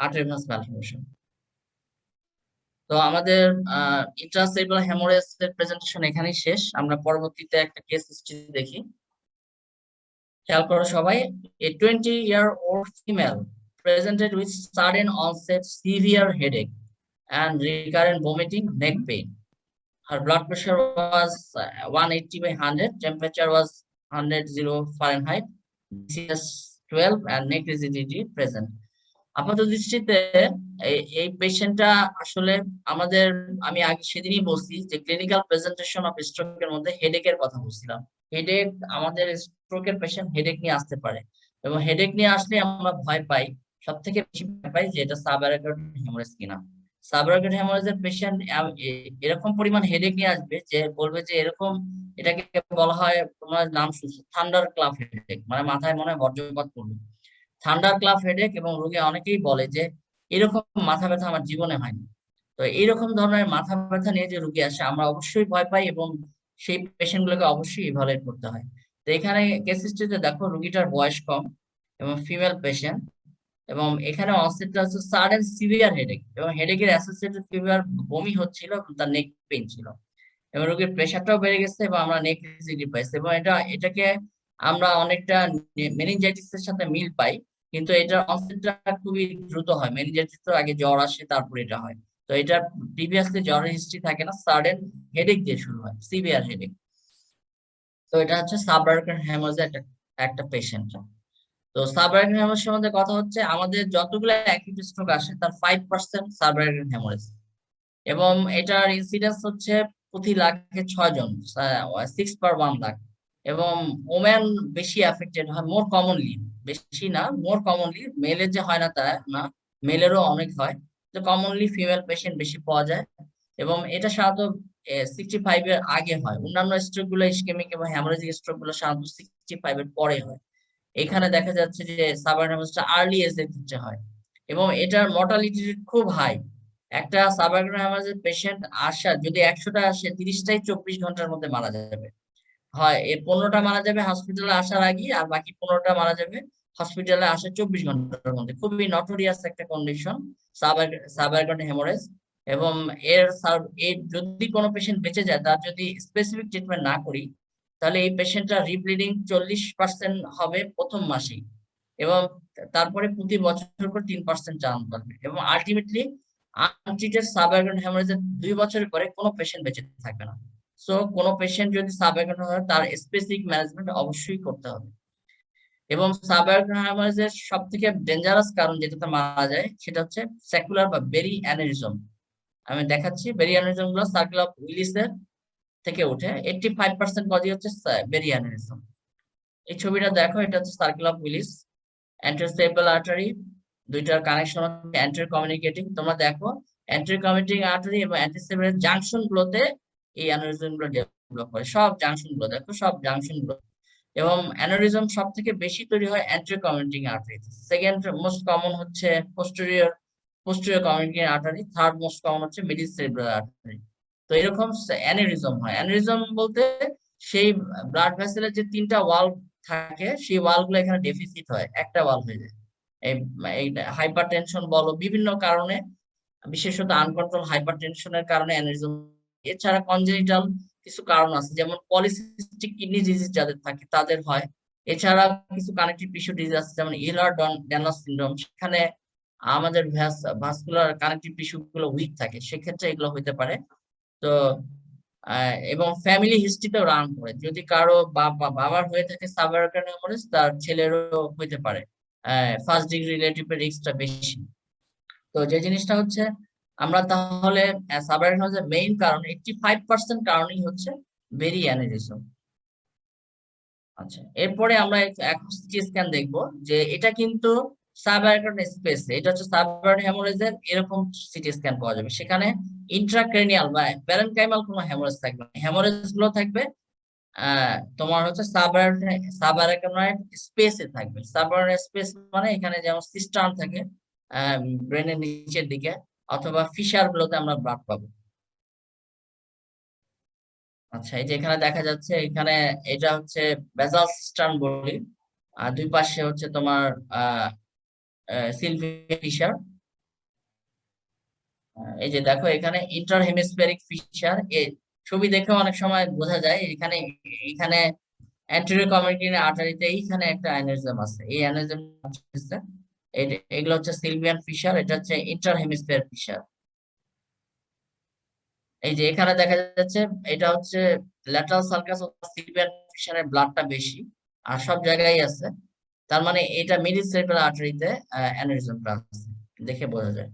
arterial malformation. তো আমাদের ইন্ট্রাসেরিব্রাল হেমোরেজ এর প্রেজেন্টেশন এখানেই শেষ। আমরা পরবর্তীতে একটা কেস হিস্ট্রি দেখি। খেয়াল করো সবাই। A 20-year-old female presented with sudden onset severe headache and recurrent vomiting, neck pain. Her blood pressure was 180 by 100, temperature was 100 Fahrenheit, BCS 12 and neck rigidity present. আপাত দৃষ্টিতে এই পেশেন্টটা আসলে আমাদের, আমি আগে সেদিনই বলছি যে ক্লিনিক্যাল প্রেজেন্টেশন অফ স্ট্রোকের মধ্যে হেডেকের কথা বলছিলাম। হেডেক, আমাদের স্ট্রোকের পেশেন্ট হেডেক নিয়ে আসতে পারে, এবং হেডেক নিয়ে আসলে আমরা ভয় পাই, সব থেকে বেশি ভয় পাই যে এটা সাবঅ্যাকুট হেমোরেজ কিনা। সাবঅ্যাকুট হেমোরেজের পেশেন্ট এরকম পরিমাণ হেডেক নিয়ে আসবে যে বলবে যে এরকম, এটাকে বলা হয়, তোমার নাম শুনছো, থান্ডার ক্লাব হেডেক, মানে মাথায় মনে হয় বজ্রপাত পড়লো। থান্ডার ক্লাব হেডেক, এবং রোগী অনেকেই বলে যে এরকম মাথা ব্যথা আমার জীবনে হয়নি। তো এইরকম ধরনের মাথা ব্যথা নিয়ে যে রোগী আসে, আমরা অবশ্যই ভয় পাই এবং সেই পেশেন্ট গুলোকে অবশ্যই ইভালুয়েট করতে হয়। তো এখানে কেস হিস্ট্রিতে দেখো, রোগীটার বয়স কম এবং ফিমেল পেশেন্ট, এবং এখানে অনসেটটা হচ্ছে সাডেন সিভিয়ার হেডেক, এবং হেডেকের অ্যাসোসিয়েটেড ফিভার, বমি হচ্ছিল, তার নেক পেইন ছিল, এবং রোগীর প্রেশারটাও বেড়ে গেছে, এবং আমরা নেক রিজিডিটি পাইছি, এবং এটাকে আমরা অনেকটা মেনিনজাইটিস এর সাথে মিল পাই। কিন্তু এটার অনসেটটা খুবই দ্রুত হয়, মেনিনজাইটিস তো আগে জ্বর আসে তারপর এটা হয়। তো এটা প্রিভিয়াসলি জ্বরের হিস্ট্রি থাকে না, সাডেন হেডেক দিয়ে শুরু হয়, সিভিয়ার হেডেক। তো এটা হচ্ছে সাবআরকান হেমোরেজ একটা একটা পেশেন্ট। তো সাবআরাইনাল হেমোরেজ সম্বন্ধে কথা হচ্ছে, আমাদের যতগুলো অ্যাকিউট স্ট্রোক আসে তার 5% সাবআরাইনাল হেমোরেজ, এবং এটার ইনসিডেন্স হচ্ছে প্রতি লাখে 6 জন, 6/1 লাখ। এবং ওমেন বেশি এফেক্টেড হয়, মোর কমনলি, বেশি না মোর কমনলি, মেলের যে হয় না তা না, মেলেরও অনেক হয়, তো কমনলি ফিমেল পেশেন্ট বেশি পাওয়া যায়। এবং এটা সাধারণত 65 এর আগে হয়। অন্যান্য স্ট্রোক গুলো, ইসকেমিক এবং হ্যামোরেজিক স্ট্রোক গুলো সাধারণত 65 এর পরে হয়। এখানে দেখা যাচ্ছে যে সাবার্ন হেমোরেজটা আর্লি এজের ক্ষেত্রে হয়, এবং এটার মর্টালিটি খুব হাই। একটা সাবার্ন হেমোরেজের পেশেন্ট আসা যদি 100টা আসে, 30টাই 24 ঘন্টার মধ্যে মারা যাবে। হয় এর 15টা মারা যাবে হসপিটালে আসার আগে, আর বাকি 15টা মারা যাবে হসপিটালে আসার 24 ঘন্টার মধ্যে। খুবই নটোরিয়াস একটা কন্ডিশন সাবার্ন হেমোরেজ। এবং এর যদি কোনো পেশেন্ট বেঁচে যায়, তার যদি স্পেসিফিক ট্রিটমেন্ট না করি, তাহলে এই পেশেন্টটা রিব্লিডিং 40% হবে প্রথম মাসেই, এবং তারপরে প্রতি বছর পর 3% চান্স বাড়বে, এবং আলটিমেটলি আনট্রিটেড সাবার্ন হেমোরেজের 2 বছরের পরে কোনো পেশেন্ট বেঁচে থাকবে না। সো কোনো পেশেন্ট যদি সাবার্ন হয়, তার স্পেসিফিক ম্যানেজমেন্ট অবশ্যই করতে হবে। এবং সাবার্ন হেমোরেজের সব থেকে ডেঞ্জারাস কারণ যেটাতে মারা যায়, সেটা হচ্ছে স্যাকুলার বা বেরি অ্যানেরিজম। আমি দেখাচ্ছি, বেরি অ্যানেরিজম গুলো সার্কেল অফ উইলিসের থেকে উঠে। 85% কজই হচ্ছে বেরি অ্যানেরিজম। এই ছবিটা দেখো, এটা হচ্ছে সার্কেল অফ উইলিস, অ্যান্টেরোসেরেব্রাল আর্টারি, দুইটার কানেকশন হচ্ছে অ্যান্টেরিয়র কমিউনিকেটিং। তোমরা দেখো অ্যান্টেরিয়র কমিউনিকেটিং আর্টারি এবং অ্যান্টেরোসেরেব্রাল জাংশন গুলোতে এই অ্যানেরিজম গুলো ডেভেলপ হয়। সব জাংশন গুলো দেখো, সব জাংশন গুলো। এবং অ্যানেরিজম সব থেকে বেশি তৈরি হয় anterior communicating artery. Second most common হচ্ছে posterior communicating artery. Third most common হচ্ছে মিডিল সেরেব্রাল আর্টারি। তো এরকম অ্যানেরিজম হয়। অ্যানেরিজম বলতে সেই ব্লাড ভেসেলের যে 3টা ওয়াল থাকে, সেই ওয়াল গুলো এখানে ডেফিসিট হয়, একটা ওয়াল হয়ে যায়। এই হাইপার টেনশন বলো, বিভিন্ন কারণে, বিশেষত আনকন্ট্রোল হাইপার টেনশনের কারণে অ্যানেরিজম। এছাড়া কনজেনিটাল কিছু কারণ আছে, যেমন পলিসিস্টিক কিডনি ডিজিজ যাদের থাকে তাদের হয়। এছাড়া কিছু কানেকটিভ টিস্যু ডিজিজ আছে, যেমন ইলার ড্যানলস সিনড্রোম, সেখানে আমাদের ভাস্কুলার কানেকটিভ টিস্যু গুলো উইক থাকে, সেক্ষেত্রে এগুলো হইতে পারে। তো এবং ফ্যামিলি হিস্ট্রিতেও রান করে, যদি কারো বাবার হয়ে থাকে সাবআরাকান হেমোরেজ, তার ছেলেরও হইতে পারে। ফার্স্ট ডিগ্রি রিলেটিভ রিস্কটা বেশি। তো যে জিনিসটা হচ্ছে, আমরা তাহলে সাবআরাকান হেমোরেজের মেইন কারণ 85% কারণই হচ্ছে বেরি অ্যানেরিজম। আচ্ছা, এরপরে আমরা এখন সিটি স্ক্যান দেখবো, যে এটা কিন্তু সাবআরাকান স্পেস, এটা হচ্ছে সাবআরাকান হেমোরেজের এরকম সিটি স্ক্যান পাওয়া যাবে। সেখানে ইন্ট্রাক্রেনিয়াল বা প্যারেনকাইমাল কোনো হেমোরেজ থাকবে না, হেমোরেজ গুলো থাকবে তোমার হচ্ছে সাবআরাকানয়েড স্পেসে থাকবে। সাবআরাকান স্পেস মানে এখানে যেমন সিস্টার্ন থাকে ব্রেনের নিচের দিকে, অথবা ফিশার গুলোতে আমরা ব্লাড পাবো। আচ্ছা, এই যে এখানে দেখা যাচ্ছে, এখানে এটা হচ্ছে বেসাল সিস্টার্ন বলি, আর দুই পাশে হচ্ছে তোমার আহ সিলভিয়া ফিশার। এই যে দেখো, এখানে ইন্টার হেমিস্ফেরিক ফিশার, এই ছবি দেখে অনেক সময় বোঝা যায়। এখানে এখানে অ্যান্টেরিয়র কমিউনিকেটিং আর্টারিতে এইখানে একটা অ্যানেরিজম আছে, এই অ্যানেরিজম এগুলো হচ্ছে সিলভিয়ান ফিশার, এটা হচ্ছে ইন্টার হেমিস্ফিয়ার ফিশার। এই যে এখানে দেখা যাচ্ছে, এটা হচ্ছে ল্যাটারাল সার্কাস সিলভিয়ান ফিশারের ব্লাডটা বেশি, আর সব জায়গায় আছে। তার মানে এটা মিডিল সেরেব্রাল আর্টারিতে অ্যানেরিজমটা আছে, দেখে বোঝা যায়।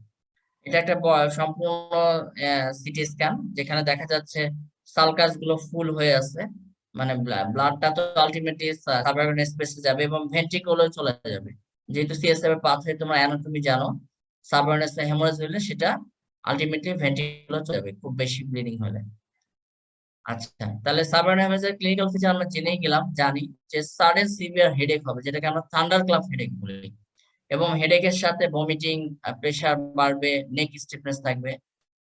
এটা একটা সম্পূর্ণ সিটি স্ক্যান, যেখানে দেখা যাচ্ছে সালকাস গুলো ফুল হয়ে আছে, মানে ব্লাডটা তো আলটিমেটলি সাবআরাকান স্পেসে যাবে এবং ভেন্ট্রিকলে চলে যাবে। যেহেতু সিএসএফ এর পাথওয়ে তোমরা অ্যানাটমি জানো, সাবআরাকান হেমোরেজ হলে সেটা আলটিমেটলি ভেন্ট্রিকলে চলে যাবে খুব বেশি ব্লিডিং হলে। আচ্ছা, তাহলে সাবআরাকান হেমোরেজের ক্লিনিক্যাল ফিচার আমরা জেনেই গেলাম, জানি যে সাডেন সিভিয়ার হেডেক হবে, যেটাকে আমরা থান্ডার ক্লাপ হেডেক বলি। এবং হেডেকের সাথে ভমিটিং, প্রেসার বাড়বে, নেক স্টিফনেস থাকবে।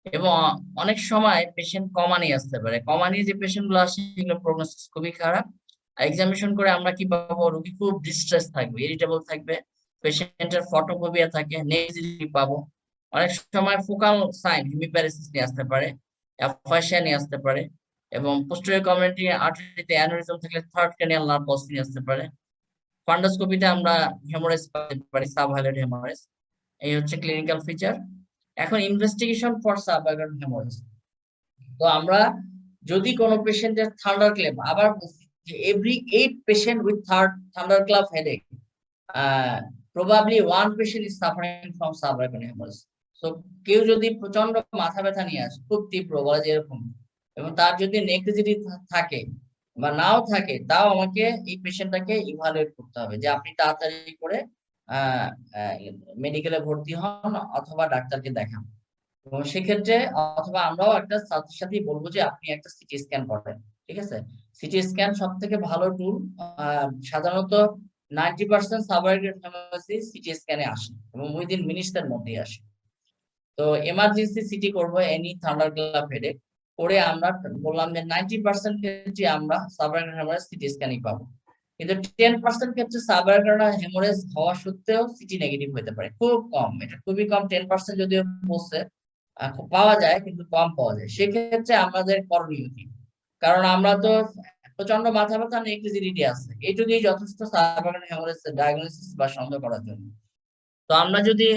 এবং অনেক সময় পেশেন্ট কমা নিয়ে আসতে পারে। কমা নিয়ে যে পেশেন্ট গুলো আসে, সেগুলো প্রগনোসিস খুবই খারাপ। এক্সামিনেশন করে আমরা কি পাবো, রোগী খুব ডিস্ট্রেস থাকবে, ইরিটেবল থাকবে, পেশেন্টের ফটোফোবিয়া থাকে, নেগেটিভ পাবো। অনেক সময় ফোকাল সাইন হিমিপ্যারেসিস নিয়ে আসতে পারে, অ্যাফাসিয়া নিয়ে আসতে পারে। এবং পোস্টেরিয়র কমিউনিটি আর্টারিতে অ্যানিউরিজম থাকলে থার্ড ক্রেনিয়াল নার্ভ লস নিয়ে আসতে পারে। ফান্ডোস্কোপিতে আমরা হেমোরেজ পেতে পারি, সাবহাইলাইট হেমোরেজ। এই হচ্ছে ক্লিনিক্যাল ফিচার। এখন ইনভেস্টিগেশন ফর সাবআরাকান হেমোরেজ। তো আমরা যদি কোনো পেশেন্টের থান্ডার ক্ল্যাপ, আবার বলছি যে every 8 patient with thunder clap headache, probably one patient is suffering from subarachnoid haemorrhage. So কেউ যদি প্রচন্ড মাথা ব্যথা নিয়ে আসে, খুব তীব্র বলা যায় এরকম, এবং তার যদি নেগলিজিটি থাকে বা নাও থাকে, তাও আমাকে এই পেশেন্টটাকে ইভালুয়েট করতে হবে যে আপনি তাড়াতাড়ি করে মেডিকেলে ভর্তি হন অথবা ডাক্তারকে দেখান। এবং সেক্ষেত্রে অথবা আমরাও একটা সাথে সাথেই বলবো যে আপনি একটা সিটি স্ক্যান করেন। ঠিক আছে, সিটি স্ক্যান সব থেকে ভালো টুল। সাধারণত 90% সাবআরবান হেমোরেজ সিটি স্ক্যানে আসে এবং উইদিন মিনিটস এর মধ্যেই আসে। তো এমার্জেন্সি সিটি করবো এনি থান্ডারক্লাপ হেডেক করে, আমরা বললাম যে 90% ক্ষেত্রে আমরা সাবআরবান হেমোরেজ সিটি স্ক্যানই পাবো। কিন্তু 10% ক্ষেত্রে সাবআরবান হেমোরেজ হওয়া সত্ত্বেও সিটি নেগেটিভ হতে পারে, খুব কম, এটা খুবই কম, 10% যদিও বলছে পাওয়া যায় কিন্তু কম পাওয়া যায়। সেক্ষেত্রে আমাদের করণীয় কি? কারণ আমরা তো প্রচন্ড মাথা ব্যথা নেগলিজিবিলিটি আছে, এইটুকুই যথেষ্ট সাবআরবান হেমোরেজ ডায়াগনোসিস বা সন্দেহ করার জন্য। তো আমরা যদি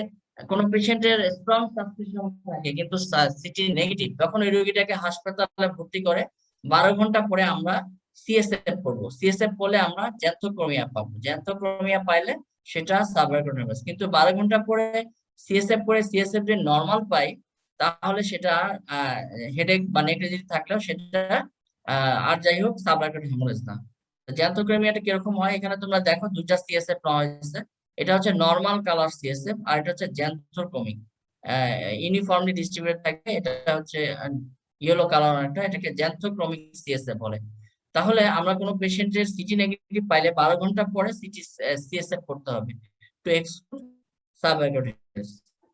কোনো পেশেন্টের স্ট্রং সাসপিশন থাকে কিন্তু সিটি নেগেটিভ, তখন ওই রোগীটাকে হাসপাতালে ভর্তি করে 12 ঘন্টা পরে আমরা সিএসএফ করবো। সিএসএফ করলে আমরা জ্যান্থোক্রোমিয়া পাবো, জ্যান্থোক্রোমিয়া পাইলে সেটা সাবআরবান হেমোরেজ। কিন্তু 12 ঘন্টা পরে সিএসএফ করে সিএসএফ যদি নর্মাল পাই, তাহলে সেটা হেডেক বা নেগলিজিবিলিটি থাকলেও সেটা আর যাই হোক সাবআরবান হেমোরেজ না। জ্যান্থোক্রোমিয়াটা কিরকম হয়, এখানে তোমরা দেখো দুইটা সিএসএফ নেওয়া হয়েছে। এটা হচ্ছে নর্মাল কালার সিএসএফ আর এটা হচ্ছে জ্যান্থোক্রোমিক, ইউনিফর্মলি ডিস্ট্রিবিউটেড থাকে। এটা হচ্ছে ইয়েলো কালার, একটা এটাকে জ্যান্থোক্রোমিক সিএসএফ বলে। তাহলে আমরা কোনো পেশেন্টের সিটি নেগেটিভ পাইলে 12 ঘন্টা পরে সিটি সিএসএফ করতে হবে টু এক্সক্লুড সাবআরবান হেমোরেজ।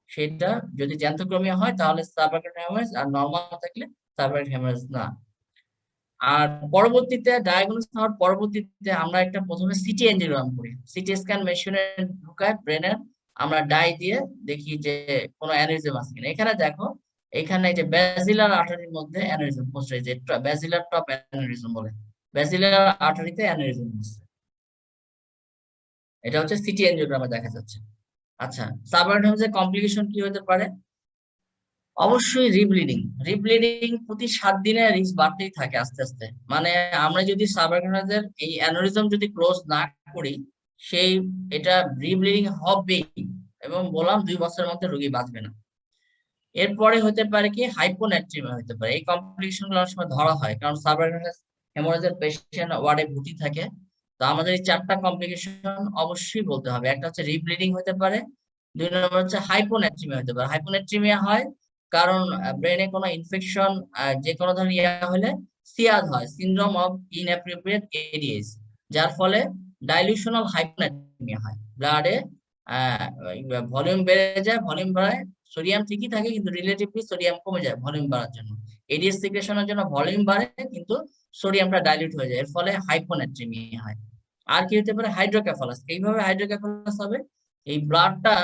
সেটা যদি জ্যান্থোক্রোমিয়া হয় তাহলে সাবআরবান হেমোরেজ, আর নর্মাল থাকলে সাবআরবান হেমোরেজ না। আর পরবর্তীতে ডায়াগনোস হওয়ার পরবর্তীতে আমরা একটা প্রথমে সিটি এনজিওগ্রাম করি, সিটি স্ক্যান মেশিনে ঢুকায় ব্রেনের, আমরা ডাই দিয়ে দেখি যে কোনো অ্যানিউরিজম আছে কিনা। এখানে দেখো, এখানে এই যে ব্যাসিলার আর্টারির মধ্যে অ্যানিউরিজম হচ্ছে, যে ব্যাসিলার টপ অ্যানিউরিজম বলে, ব্যাসিলার আর্টারিতে অ্যানিউরিজম হচ্ছে। এটা হচ্ছে সিটি এনজিওগ্রামে দেখা যাচ্ছে। আচ্ছা, সাবআরবান হেমোরেজের কমপ্লিকেশন কি হতে পারে? অবশ্যই রিব্লিডিং। রিব্লিডিং প্রতি 7 দিনে রিস্ক বাড়তেই থাকে আস্তে আস্তে। মানে আমরা যদি সাবআরবানের এই অ্যানোরিজম যদি ক্লোজ না করি, সেই এটা রিব্লিডিং হবেই, এবং বললাম 2 বছরের মধ্যে রোগী বাঁচবে না। এরপরে হতে পারে কি হাইপোনাট্রিমিয়া হতে পারে। এই কমপ্লিকেশন গুলো অনেক সময় ধরা হয় কারণ সাবআরবান হেমোরেজের পেশেন্ট ওয়ার্ডে ভর্তি থাকে। তো আমাদের এই 4টা কমপ্লিকেশন অবশ্যই বলতে হবে। একটা হচ্ছে রিব্লিডিং হতে পারে, 2 নম্বর হচ্ছে হাইপোনাট্রিমিয়া হতে পারে। হাইপোনাট্রিমিয়া হয় কারণ ব্রেনে কোনো ইনফেকশন, যে কোনো ধরনের ইয়া হলে সিয়াদ হয়, সিনড্রোম অফ ইনঅ্যাপ্রোপ্রিয়েট এডিএস, যার ফলে ডাইলিউশনাল হাইপোনাট্রিমিয়া হয়। ব্লাডে ভলিউম বেড়ে যায়, ভলিউম বাড়ায়, সোডিয়াম ঠিকই থাকে কিন্তু রিলেটিভলি সোডিয়াম কমে যায় ভলিউম বাড়ার জন্য। এডিএস সিক্রেশনের জন্য ভলিউম বাড়ে কিন্তু সোডিয়ামটা ডাইলিউট হয়ে যায়, এর ফলে হাইপোনাট্রিমিয়া হয়। আর কি হতে পারে? হাইড্রোকেফালাস। এইভাবে হাইড্রোকেফালাস হবে, এই ব্লাডটা,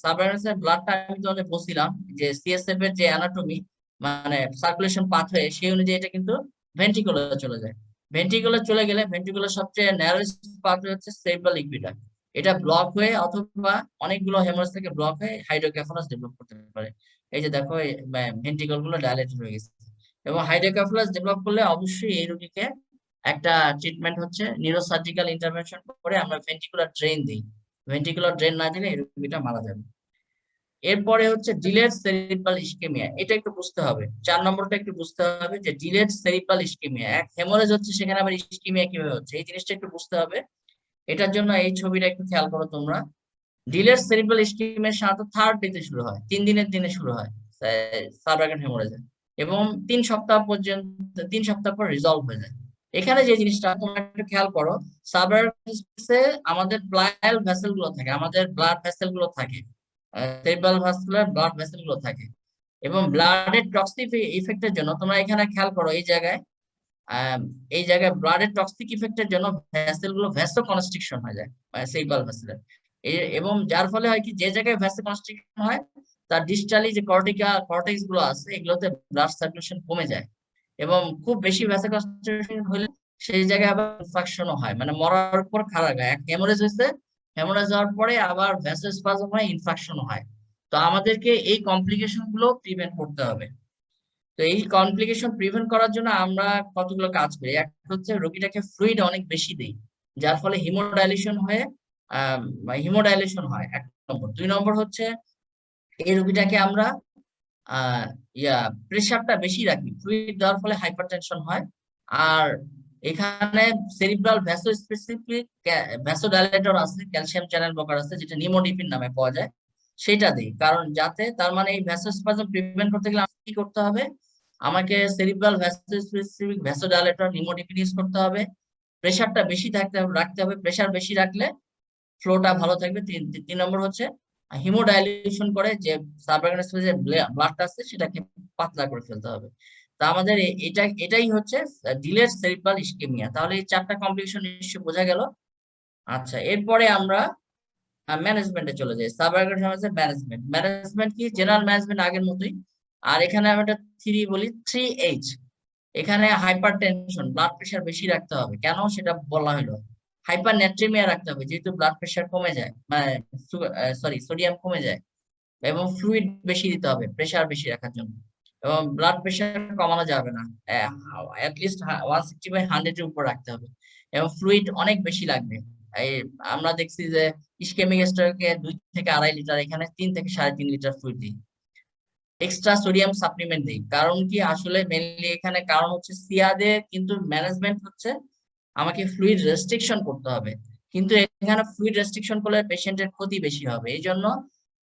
সাবআরবানের ব্লাডটা আমি তোমাদের বলছিলাম যে সিএসএফ এর যে অ্যানাটমি, মানে সার্কুলেশন পাথওয়ে, সেই অনুযায়ী এটা কিন্তু ভেন্ট্রিকুলে চলে যায়। ভেন্ট্রিকুলে চলে গেলে ভেন্ট্রিকুলার সবচেয়ে ন্যারোয়েস্ট পাথওয়ে হচ্ছে সেরিব্রাল লিকুইড, এটা ব্লক হয়ে অথবা অনেকগুলো হেমোরেজ থেকে ব্লক হয়ে হাইড্রোকেফালাস ডেভেলপ করতে পারে। এই যে দেখো ভেন্ট্রিকল গুলো ডাইলেটেড হয়ে গেছে। এবং হাইড্রোকেফালাস ডেভেলপ করলে অবশ্যই এই রোগীকে একটা ট্রিটমেন্ট হচ্ছে নিউরোসার্জিক্যাল ইন্টারভেনশন করে আমরা ভেন্ট্রিকুলার ড্রেন দিই। ভেন্ট্রিকুলার ড্রেন না দিলে এই রোগীটা মারা যাবে। এরপরে হচ্ছে ডিলেড সেরিব্রাল ইসকেমিয়া, এটা একটু বুঝতে হবে। 4 নম্বরটা একটু বুঝতে হবে যে ডিলেড সেরিব্রাল ইসকেমিয়া, এক হেমোরেজ হচ্ছে সেখানে আবার ইসকেমিয়া কিভাবে হচ্ছে, এই জিনিসটা একটু বুঝতে হবে। এটার জন্য এই ছবিটা একটু খেয়াল করো তোমরা। ডিলেড সেরিব্রাল ইসকেমিয়া সাধারণত 3rd ডে তে শুরু হয়, 3 দিনের দিনে শুরু হয় সাবআরবান হেমোরেজ, এবং 3 সপ্তাহ পর্যন্ত, 3 সপ্তাহ পর রিজলভ হয়ে যায়। এখানে যে জিনিসটা তোমরা একটু খেয়াল করো, সাবআরবানে আমাদের প্লায়াল ভেসেল গুলো থাকে, আমাদের ব্লাড ভেসেল গুলো থাকে, সেরিব্রাল ভাস্কুলার ব্লাড ভেসেল গুলো থাকে, এবং ব্লাডের টক্সিক ইফেক্টের জন্য তোমরা এখানে খেয়াল করো, এই জায়গায় ব্লাডের টক্সিক ইফেক্টের জন্য ভেসেল গুলো ভ্যাসো কনস্ট্রিকশন হয়ে যায় সেরিব্রাল ভেসেলের। এবং যার ফলে হয় কি, যে জায়গায় ভ্যাসো কনস্ট্রিকশন হয় তার ডিস্টালি যে কর্টেক্স গুলো আছে এগুলোতে ব্লাড সার্কুলেশন কমে যায়, এবং খুব বেশি ভ্যাসো কনস্ট্রিকশন হলে সেই জায়গায় আবার ইনফেকশনও হয়, মানে মরার পর খাড়া গায়। হেমোরেজ হয়েছে, হেমোরেজ হওয়ার পরে আবার ভ্যাসোস্পাজম হয়, ইনফেকশনও হয়। তো আমাদেরকে এই কমপ্লিকেশন গুলো প্রিভেন্ট করতে হবে। তো এই কমপ্লিকেশন প্রিভেন্ট করার জন্য আমরা কতগুলো কাজ করি। একটা হচ্ছে রোগীটাকে ফ্লুইড অনেক বেশি দেই, যার ফলে হিমোডাইলেশন হয়ে হিমোডাইলেশন হয়, 1 নম্বর। 2 নম্বর হচ্ছে এই রোগীটাকে আমরা আহ প্রেসারটা বেশি রাখি, ফ্লুইড দেওয়ার ফলে হাইপারটেনশন হয়। আর এখানে সেরিব্রাল ভ্যাসো স্পেসিফিক ভ্যাসোডাইলেটর আছে, ক্যালসিয়াম চ্যানেল ব্লকার আছে, যেটা নিমোডিপিন নামে পাওয়া যায়, সেটা দিই। কারণ যাতে তার মানে এই ভ্যাসোস্পাজম প্রিভেন্ট করতে গেলে আমাকে কি করতে হবে, আমাকে সেরিব্রাল ভ্যাসো স্পেসিফিক ভ্যাসোডাইলেটর নিমোডিপিন ইউজ করতে হবে। প্রেসারটা বেশি রাখতে হবে, প্রেসার বেশি রাখলে ফ্লোটা ভালো থাকবে। 3 নম্বর হচ্ছে হিমোডাইলিউশন করে, যে সাবঅ্যাকুয়াস যে ব্লাডটা আছে সেটাকে পাতলা করে ফেলতে হবে। তা আমাদের এটাই হচ্ছে ডিলেড সেরিব্রাল ইসকেমিয়া। তাহলে এই 4টা কমপ্লিকেশন নিশ্চয়ই বোঝা গেল। আচ্ছা, এরপরে আমরা ম্যানেজমেন্টে চলে যাই। সাবঅ্যাকুয়াস ম্যানেজমেন্ট। ম্যানেজমেন্ট কি, জেনারেল ম্যানেজমেন্ট আগের মতোই। আর এখানে আমি একটা 3 বলি, 3H। এখানে হাইপার টেনশন, ব্লাড প্রেশার বেশি রাখতে হবে, কেন সেটা বলা হলো। হাইপার নেট্রিমিয়া রাখতে হবে, যেহেতু ব্লাড প্রেশার কমে যায়, মানে সোডিয়াম কমে যায়। এবং ফ্লুইড বেশি দিতে হবে প্রেশার বেশি রাখার জন্য। এবং ব্লাড প্রেশার কমানো যাবে না, অ্যাটলিস্ট 160/100 এর উপর রাখতে হবে। এবং ফ্লুইড অনেক বেশি লাগবে। এই আমরা দেখছি যে ইসকেমিক স্ট্রোকে 2 থেকে 2.5 লিটার, এখানে 3 থেকে 3.5 লিটার ফ্লুইড দিই। এক্সট্রা সোডিয়াম সাপ্লিমেন্ট দিই, কারণ কি আসলে মেনলি এখানে কারণ হচ্ছে সিয়াদে কিন্তু ম্যানেজমেন্ট হচ্ছে আমাকে ফ্লুইড রেস্ট্রিকশন করতে হবে। কিন্তু এখানে ফ্লুইড রেস্ট্রিকশন করলে পেশেন্টের ক্ষতি বেশি হবে। এই জন্য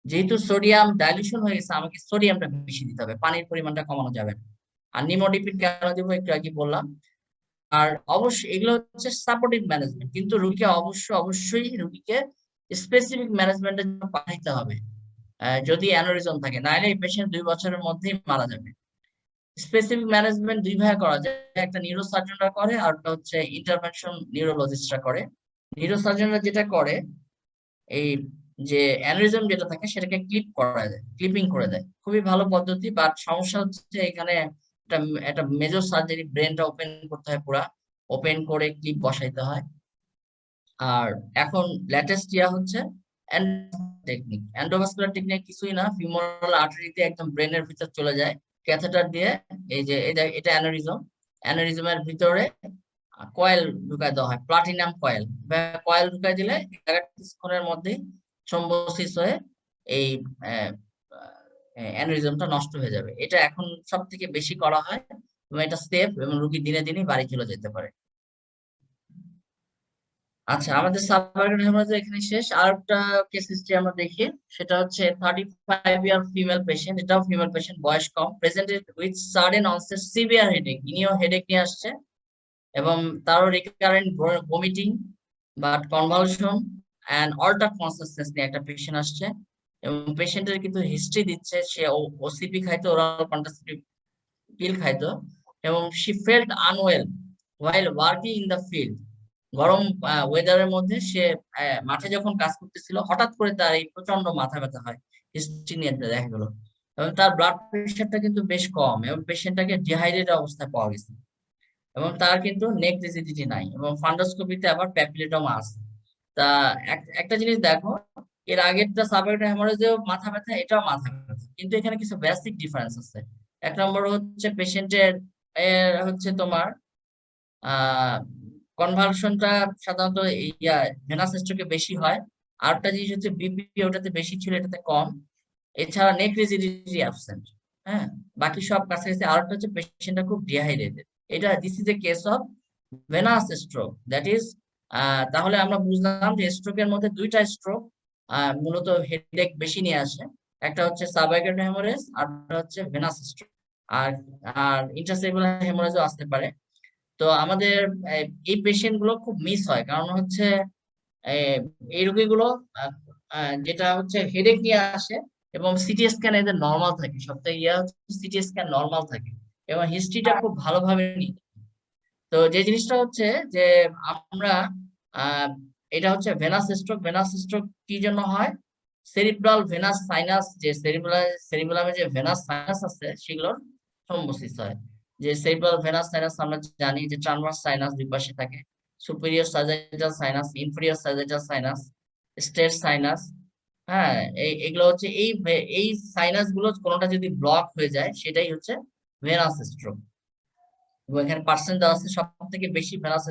যেহেতু সোডিয়াম ডাইলিউশন হয়ে গেছে, আমাকে সোডিয়ামটা বেশি দিতে হবে, পানির পরিমাণটা কমানো যাবে না। আর নিমোডিপিন কেন দিব একটু আগে বললাম। আর অবশ্যই এগুলো হচ্ছে সাপোর্টিভ ম্যানেজমেন্ট, কিন্তু রুগীকে অবশ্যই রুগীকে স্পেসিফিক ম্যানেজমেন্টের জন্য পাঠাইতে হবে। যদি অ্যানোরিজম থাকে, নাহলে এই পেশেন্ট 2 বছরের মধ্যেই মারা যাবে। স্পেসিফিক ম্যানেজমেন্ট 2 ভাবে করা যায়, একটা নিউরোসার্জনরা করে আর একটা হচ্ছে ইন্টারভেনশন নিউরোলজিস্টরা করে। নিউরোসার্জনরা যেটা করে, এই যে অ্যানিউরিজম যেটা থাকে সেটাকে ক্লিপিং করে দেয়, খুবই ভালো পদ্ধতি। বাট সমস্যা হচ্ছে এখানে একটা একটা মেজর সার্জারি, ব্রেনটা ওপেন করতে হয়, পুরা ওপেন করে ক্লিপ বসাইতে হয়। আর এখন লেটেস্ট ইয়া হচ্ছে টেকনিক, এন্ডোভাস্কুলার টেকনিক কিছুই না, ফিমোরাল আর্টারিতে একদম ব্রেনের ভিতর চলে যায় ক্যাথেটার দিয়ে। এই যে এটা অ্যানিউরিজমের ভিতরে কয়েল ঢুকাই দেওয়া হয়, প্লাটিনাম কয়েল। কয়েল ঢুকাই দিলে কিছুক্ষণের মধ্যে থ্রম্বোসিস হয়ে এই অ্যানিউরিজমটা নষ্ট হয়ে যাবে। এটা এখন সব থেকে বেশি করা হয় এবং এটা সেফ, এবং রোগী দিনে দিনে বাড়ি চলে যেতে পারে। আচ্ছা, আমাদের সাবআরবান হেমোরেজ এখানে শেষ। আর একটা কেস হিস্ট্রি আমরা দেখি, সেটা হচ্ছে 35 ইয়ার ফিমেল পেশেন্ট, এটাও ফিমেল পেশেন্ট, বয়স কম, presented with sudden onset severe headache. ইনিও হেডেক নিয়ে আসছে এবং তারও recurrent vomiting but convulsion and alter consciousness নিয়ে একটা পেশেন্ট আসছে। এবং পেশেন্টের কিন্তু হিস্ট্রি দিচ্ছে সে ওসিপি খাইতো, ওরাল কন্ট্রাসেপটিভ পিল খাইতো। এবং she felt unwell while working in the field. গরম ওয়েদারের মধ্যে সে মাঠে যখন কাজ করতেছিল, হঠাৎ করে তার এই প্রচন্ড মাথা ব্যথা হয়, হিস্ট্রি নিয়ে দেখা গেল। এবং তার ব্লাড প্রেশারটা কিন্তু বেশ কম, এবং পেশেন্টটাকে ডিহাইড্রেট অবস্থায় পাওয়া গেছে। এবং তার কিন্তু নেক রিজিডিটি নাই, এবং ফান্ডোস্কোপিতে আবার প্যাপিলেটমা আছে। তা একটা জিনিস দেখো, এর আগেরটা সাবঅ্যাকুয়াল হ্যামারেজেও মাথা ব্যথা, এটাও মাথা ব্যথা, কিন্তু এখানে কিছু বেসিক ডিফারেন্স আছে। 1 নম্বর হচ্ছে পেশেন্টের হচ্ছে তোমার আহ কনভালশনটা সাধারণত ইয়া ভেনাস স্ট্রোকে বেশি হয়। আরেকটা জিনিস হচ্ছে বিপি ওটাতে বেশি ছিল, এটাতে কম। এছাড়া নেক রিজিডিটি অ্যাবসেন্ট। হ্যাঁ, বাকি সব কাছাকাছি। আরেকটা হচ্ছে পেশেন্টটা খুব ডিহাইড্রেটেড। এটা this is a case of venous stroke, that is. তাহলে আমরা বুঝলাম যে স্ট্রোকের মধ্যে 2টা স্ট্রোক মূলত হেডেক বেশি নিয়ে আসে। একটা হচ্ছে সাবঅ্যাকুয়াল হেমোরেজ, আর হচ্ছে ভেনাস স্ট্রোক। আর আর ইন্ট্রাসেলুলার হেমোরেজও আসতে পারে। তো আমাদের এই পেশেন্ট গুলো খুব মিস হয়, কারণ হচ্ছে এই রোগীগুলো যেটা হচ্ছে হেডেক নিয়ে আসে, এবং সিটি স্ক্যান এদের নর্মাল থাকে, সপ্তাহে সিটি স্ক্যান নর্মাল থাকে, এবং হিস্ট্রিটা খুব ভালোভাবে নিই। তো যে জিনিসটা হচ্ছে যে আমরা আহ এটা হচ্ছে ভেনাস স্ট্রোক। ভেনাস স্ট্রোক কি জন্য হয়, সেরিব্রাল ভেনাস সাইনাস, যে সেরিব্রামে যে ভেনাস সাইনাস আছে সেগুলোর থ্রম্বোসিস হয়। যে সেরিব্রাল ভেনাস সাইনাস আমরা জানি যে ট্রান্সভার্স সাইনাস 2 পাশে থাকে, superior sagittal sinus, inferior sagittal sinus, straight sinus. হ্যাঁ, এগুলো হচ্ছে এই সাইনাস গুলো কোনোটা যদি ব্লক হয়ে যায়, সেটাই হচ্ছে ভেনাস স্ট্রোক। এবং এখানে পার্সেন্ট দেওয়া আছে, সব থেকে বেশি ভেনাস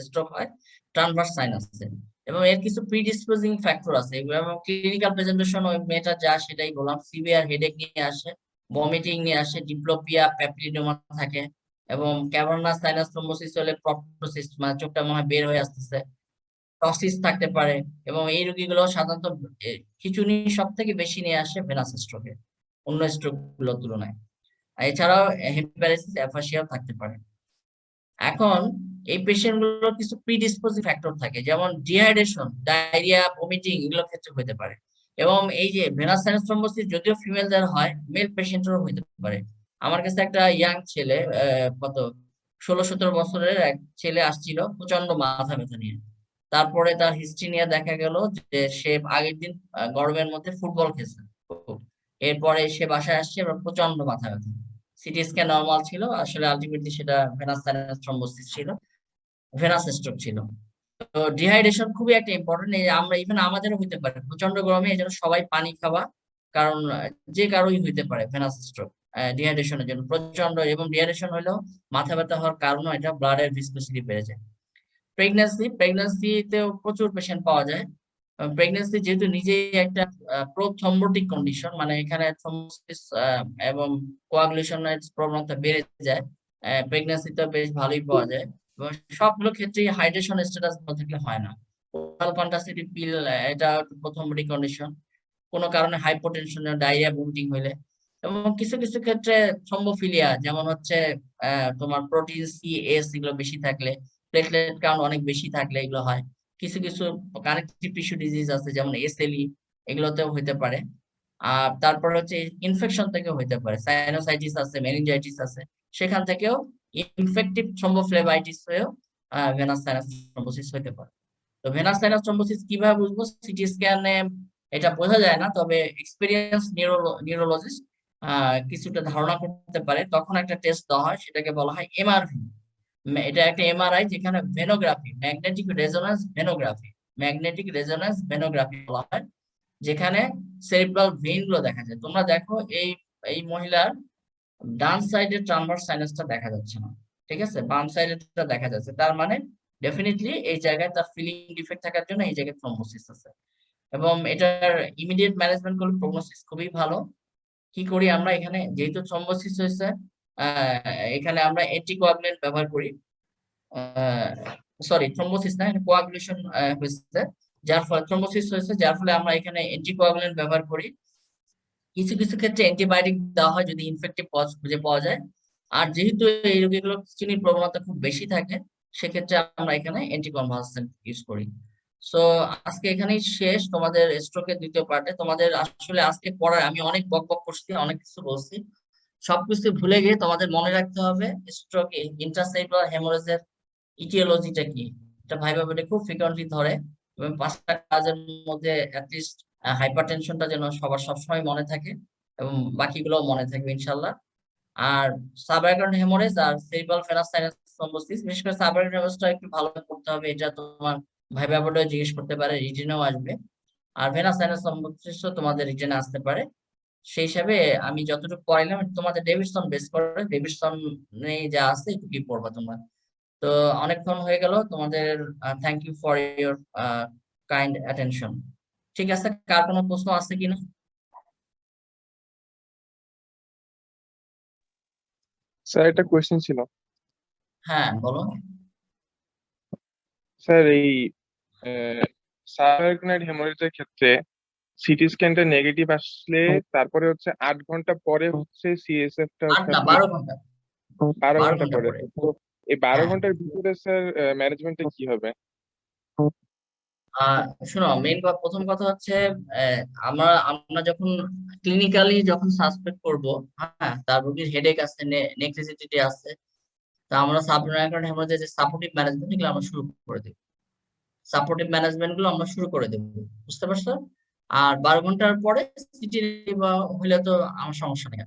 স্ট্রোক হয় ট্রান্সভার্স সাইনাসে। এবং এর কিছু প্রিডিসপোজিং ফ্যাক্টর আছে এবং ক্লিনিক্যাল প্রেজেন্টেশন ওই মেয়েটা যা সেটাই বললাম, সিভিয়ার হেডেক নিয়ে আসে, ভমিটিং নিয়ে আসে, ডিপ্লোপিয়া, প্যাপিলিডোমা থাকে, এবং ক্যাভার্নাস সাইনাস থ্রম্বোসিস হলে প্রপটোসিস, মানে চোখটা মনে হয় বের হয়ে আসতেছে, টসিস থাকতে পারে। এবং এই রোগীগুলো সাধারণত খিঁচুনি সব থেকে বেশি নিয়ে আসে ভেনাস স্ট্রোকে, অন্য স্ট্রোক গুলোর তুলনায়। এছাড়াও হেপাটাইটিস অ্যাফাসিয়াও থাকতে পারে। এখন এই পেশেন্ট গুলোর কিছু প্রিডিসপোজিং ফ্যাক্টর থাকে, যেমন ডিহাইড্রেশন, ডায়রিয়া, ভমিটিং, এগুলো ক্ষেত্রে হতে পারে। এবং এই যে ভেনাস সাইনাস থ্রম্বোসিস যদিও ফিমেলদের হয়, মেল পেশেন্টেরও হতে পারে। আমার কাছে একটা ইয়াং ছেলে, কত 16-17 বছরের এক ছেলে আসছিল প্রচন্ড মাথা ব্যথা নিয়ে। তারপরে তার হিস্ট্রি নিয়ে দেখা গেল যে সে আগের দিন গরমের মধ্যে ফুটবল খেলছে। এরপরে সে বাসায় আসছে, এবার প্রচন্ড মাথা ব্যথা, সিটি স্ক্যান নরমাল ছিল, আসলে আলটিমেটলি সেটা ভেনাস সাইনাস থ্রম্বোসিস ছিল, ভেনাস স্ট্রোক ছিল। তো ডিহাইড্রেশন খুবই একটা ইম্পর্টেন্ট, এই আমরা ইভেন আমাদেরও হইতে পারে প্রচন্ড গরমে, এই জন্য সবাই পানি খাওয়া, কারণ যে কারোই হইতে পারে ভেনাস স্ট্রোক ডিহাইড্রেশনের জন্য প্রচন্ড। এবং ডিহাইড্রেশন হলেও মাথা ব্যথা হওয়ার কারণও এটা ব্লাডের ভিসকোসিটি বেড়ে যায়। প্রেগন্যান্সিতেও প্রচুর পেশেন্ট পাওয়া যায়। প্রেগন্যান্সি যেহেতু নিজেই একটা প্রোথ্রম্বোটিক কন্ডিশন, মানে এখানে থ্রম্বোসিস এবং কোয়াগুলেশনের প্রবণতা বেড়ে যায়, প্রেগন্যান্সিতে বেশ ভালোই পাওয়া যায়। এবং সবগুলো ক্ষেত্রেই হাইড্রেশন স্ট্যাটাস ভালো থাকলে হয় না। ওরাল কন্ট্রাসেপ্টিভ পিল, এটা প্রথমটি কন্ডিশন। কোনো কারণে হাইপোটেনশন, ডায়রিয়া, ভমিটিং হইলে। এবং কিছু কিছু ক্ষেত্রে থ্রম্বোফিলিয়া, যেমন হচ্ছে তোমার প্রোটিন সি, এস এগুলো বেশি থাকলে, প্লেটলেট কাউন্ট অনেক বেশি থাকলে এগুলো হয়। কিছু কিছু কানেকটিভ টিস্যু ডিজিজ আছে যেমন এসএলই, এগুলোতেও হইতে পারে। আর তারপর হচ্ছে ইনফেকশন থেকেও হইতে পারে, সাইনোসাইটিস আছে, মেনিনজাইটিস আছে, সেখান থেকেও ইনফেক্টিভ থ্রম্বোফ্লেবাইটিস হয়েও ভেনাস সাইনাস থ্রম্বোসিস হইতে পারে। তো ভেনাস সাইনাস থ্রম্বোসিস কিভাবে বুঝবো? সিটি স্ক্যানে এটা বোঝা যায় না, তবে এক্সপিরিয়েন্স নিউরোলজিস্ট কিছুটা ধারণা করতে পারে। তখন একটা টেস্ট দেওয়া হয়, সেটাকে বলা হয় এমআরভি। এটা একটা এমআরআই, যেখানে ভেনোগ্রাফি, ম্যাগনেটিক রেজোন্যান্স ভেনোগ্রাফি বলা হয়, যেখানে সেরিব্রাল ভেইন গুলো দেখা যায়। তোমরা দেখো এই এই মহিলার ডান সাইডের ট্রান্সভার্স সাইনাসটা দেখা যাচ্ছে না, ঠিক আছে, বাম সাইডেরটা দেখা যাচ্ছে, তার মানে ডেফিনেটলি এই জায়গায় তার ফিলিং ডিফেক্ট থাকার জন্য এই জায়গায় থ্রম্বোসিস আছে। এবং এটার ইমিডিয়েট ম্যানেজমেন্ট করলে প্রগনোসিস খুবই ভালো। কি করি আমরা এখানে, যেহেতু থ্রম্বোসিস হয়েছে, এখানে আমরা অ্যান্টিকোয়াগুলেন্ট ব্যবহার করি। সরি, থ্রম্বোসিস না, এটা কোয়াগুলেশন হয়েছে, যার ফলে থ্রম্বোসিস হয়েছে, যার ফলে আমরা এখানে অ্যান্টিকোয়াগুলেন্ট ব্যবহার করি। কিছু কিছু ক্ষেত্রে অ্যান্টিবায়োটিক দেওয়া হয় যদি ইনফেক্টিভ কজ খুঁজে পাওয়া যায়। আর যেহেতু এই রোগীগুলো খিঁচুনির প্রবণতা খুব বেশি থাকে, সেক্ষেত্রে আমরা এখানে অ্যান্টিকনভালসেন্ট ইউজ করি। সো আজকে এখানেই শেষ তোমাদের স্ট্রোকের দ্বিতীয় পার্টে। তোমাদের আসলে আজকে পড়ায় আমি অনেক বক বক করছি, অনেক কিছু বলছি, সবকিছু ভুলে গিয়ে তোমাদের মনে রাখতে হবে স্ট্রোক ইন্ট্রাসেরিব্রাল হেমোরেজের ইটিওলজিটা কি। এটা ভাইবা বোর্ডে খুব ফ্রিকোয়েন্টলি ধরে, এবং 5টা কাজের মধ্যে অ্যাটলিস্ট হাইপারটেনশনটা যেন সবার সবসময় মনে থাকে, এবং বাকিগুলো মনে থাকবে ইনশাল্লাহ। আর সাবঅ্যাকুয়েট হেমোরেজ আর সেরিব্রাল ভেনাস সাইনাস থ্রম্বোসিস, বিশেষ করে সাবঅ্যাকুয়েট হেমোরেজটা একটু ভালো করতে হবে, এটা তোমার ভাইবা বোর্ডে জিজ্ঞেস করতে পারে, রিটেনেও আসবে। আর ভেনাস সাইনাস থ্রম্বোসিসও তোমাদের রিটেনে আসতে পারে। সেই হিসাবে আমি যতটুকু পড়াইলাম তোমাদের ডেভিডসন বেস করে, ডেভিডসন যা আছে একটু কি পড়বা তোমরা। তো অনেকক্ষণ হয়ে গেল তোমাদের, thank you for your kind attention. ঠিক আছে, কার কোনো প্রশ্ন আছে কিনা? স্যার একটা কোয়েশ্চেন ছিল। হ্যাঁ বলো। স্যার এই সাবআরকনাইট হেমোরেজের ক্ষেত্রে সিটি স্ক্যানটা নেগেটিভ আসলে তারপরে হচ্ছে 8 ঘন্টা পরে হচ্ছে সিএসএফ টা আট হচ্ছে না, আপনি 12 ঘন্টা। 12 ঘন্টা 12 ঘন্টা পরে। পরে। তো এই বারো হ্যাঁ। ঘন্টার ভিতরে স্যার ম্যানেজমেন্টে কি হবে? আহ শোনো, প্রথম কথা হচ্ছে, আমরা আমরা যখন ক্লিনিক্যালি যখন সাসপেক্ট করব, হ্যাঁ, তার রোগীর হেডেক আছে, নেক্সিসিটি আছে, তা আমরা সাবঅ্যাকুয়েট হেমোরেজের যে সাপোর্টিভ ম্যানেজমেন্ট, এগুলো আমরা শুরু করে দেব। সাপোর্টিভ ম্যানেজমেন্ট গুলো আমরা শুরু করে দেব, বুঝতে পারছো? আর 12 ঘন্টার পরে সিটি বা হইলে তো আমার সমস্যা নেই।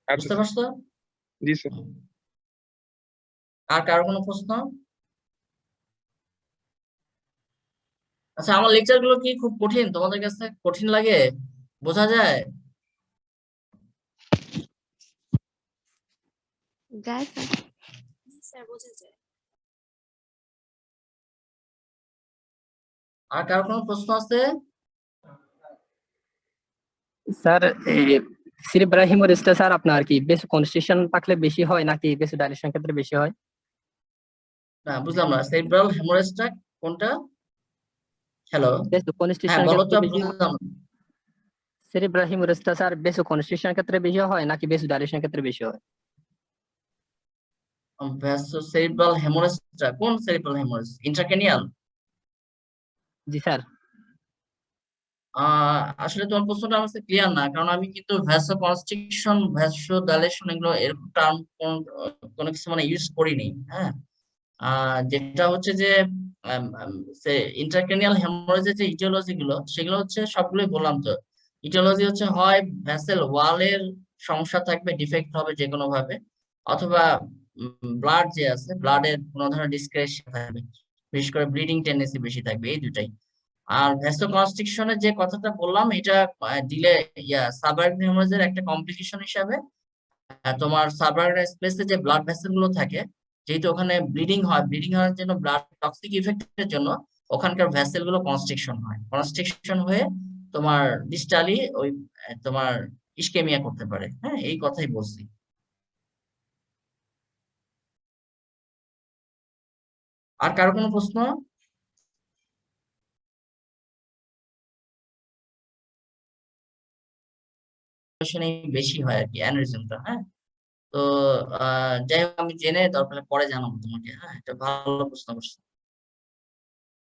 আচ্ছা বুঝতে স্যার। পারছো? জি স্যার। হুম। আর কারো কোনো প্রশ্ন? আচ্ছা, আমার লেকচার গুলো কি খুব কঠিন তোমাদের কাছে, কঠিন লাগে, বোঝা যায়? যায় স্যার। স্যার বোঝা যায়। আর কারো কোনো প্রশ্ন আছে? স্যার সিরিব্রাল হিমোরেসটা স্যার আপনার কি বেশি কনস্ট্রিকশন থাকলে বেশি হয় নাকি বেশি ডাইলেশন ক্ষেত্রে বেশি হয়? না, বুঝলাম না, সেরিব্রাল হেমোরেজটা কোনটা? হ্যালো, বেশি হ্যাঁ কনস্ট্রিকশন বলো তো, ক্ষেত্রে বেশি বুঝলাম। সিরিব্রাল হিমোরেসটা স্যার বেশি কনস্ট্রিকশন ক্ষেত্রে বেশি হয় নাকি বেশি ডাইলেশন ক্ষেত্রে বেশি হয়? ভ্যাসো সেরিব্রাল হেমোরেজটা কোন সেরিব্রাল হেমোরেজ? ইন্ট্রাক্রেনিয়াল? জি স্যার। আসলে তোমার প্রশ্নটা আমার কাছে ক্লিয়ার না, কারণ আমি কিন্তু ভ্যাসো কনস্ট্রিকশন, ভ্যাসো ডাইলেশন এগুলো এরকম টার্ম কোনো কিছু মানে ইউজ করিনি। হ্যাঁ, যেটা হচ্ছে যে ইন্ট্রাক্রেনিয়াল হেমোরেজের যে ইটিওলজি গুলো, সেগুলো হচ্ছে সবগুলোই বললাম তো। ইটিওলজি হচ্ছে হয় ভ্যাসেল ওয়ালের সমস্যা থাকবে, ডিফেক্ট হবে যে কোনো ভাবে, অথবা ব্লাড যে আছে, ব্লাডের কোনো ধরনের ডিসক্রিপশন থাকবে, বিশেষ করে ব্লিডিং টেন্ডেন্সি বেশি থাকবে, এই দুটাই। আর ভ্যাসো কনস্ট্রিকশনের যে কথাটা বললাম, এটা ডিলে সাবারেকনাল হেমোরেজের একটা কমপ্লিকেশন হিসাবে তোমার সাবআরআকনাল স্পেসে যে ব্লাড ভেসেল গুলো থাকে, যেহেতু ওখানে ব্লিডিং হয়, ব্লিডিং হওয়ার জন্য ব্লাড টক্সিক ইফেক্টের জন্য ওখানকার ভেসেল গুলো কনস্ট্রিকশন হয়, কনস্ট্রিকশন হয়ে তোমার ডিস্টালি ওই তোমার ইসকেমিয়া করতে পারে। হ্যাঁ, এই কথাই বলছি। আর কারো কোনো প্রশ্ন? বেশি হয় আর কি অ্যানিউরিজমটা। হ্যাঁ, তো যাই হোক, আমি জেনে দরকার পরে জানাবো তোমাকে। হ্যাঁ, এটা ভালো প্রশ্ন করছো।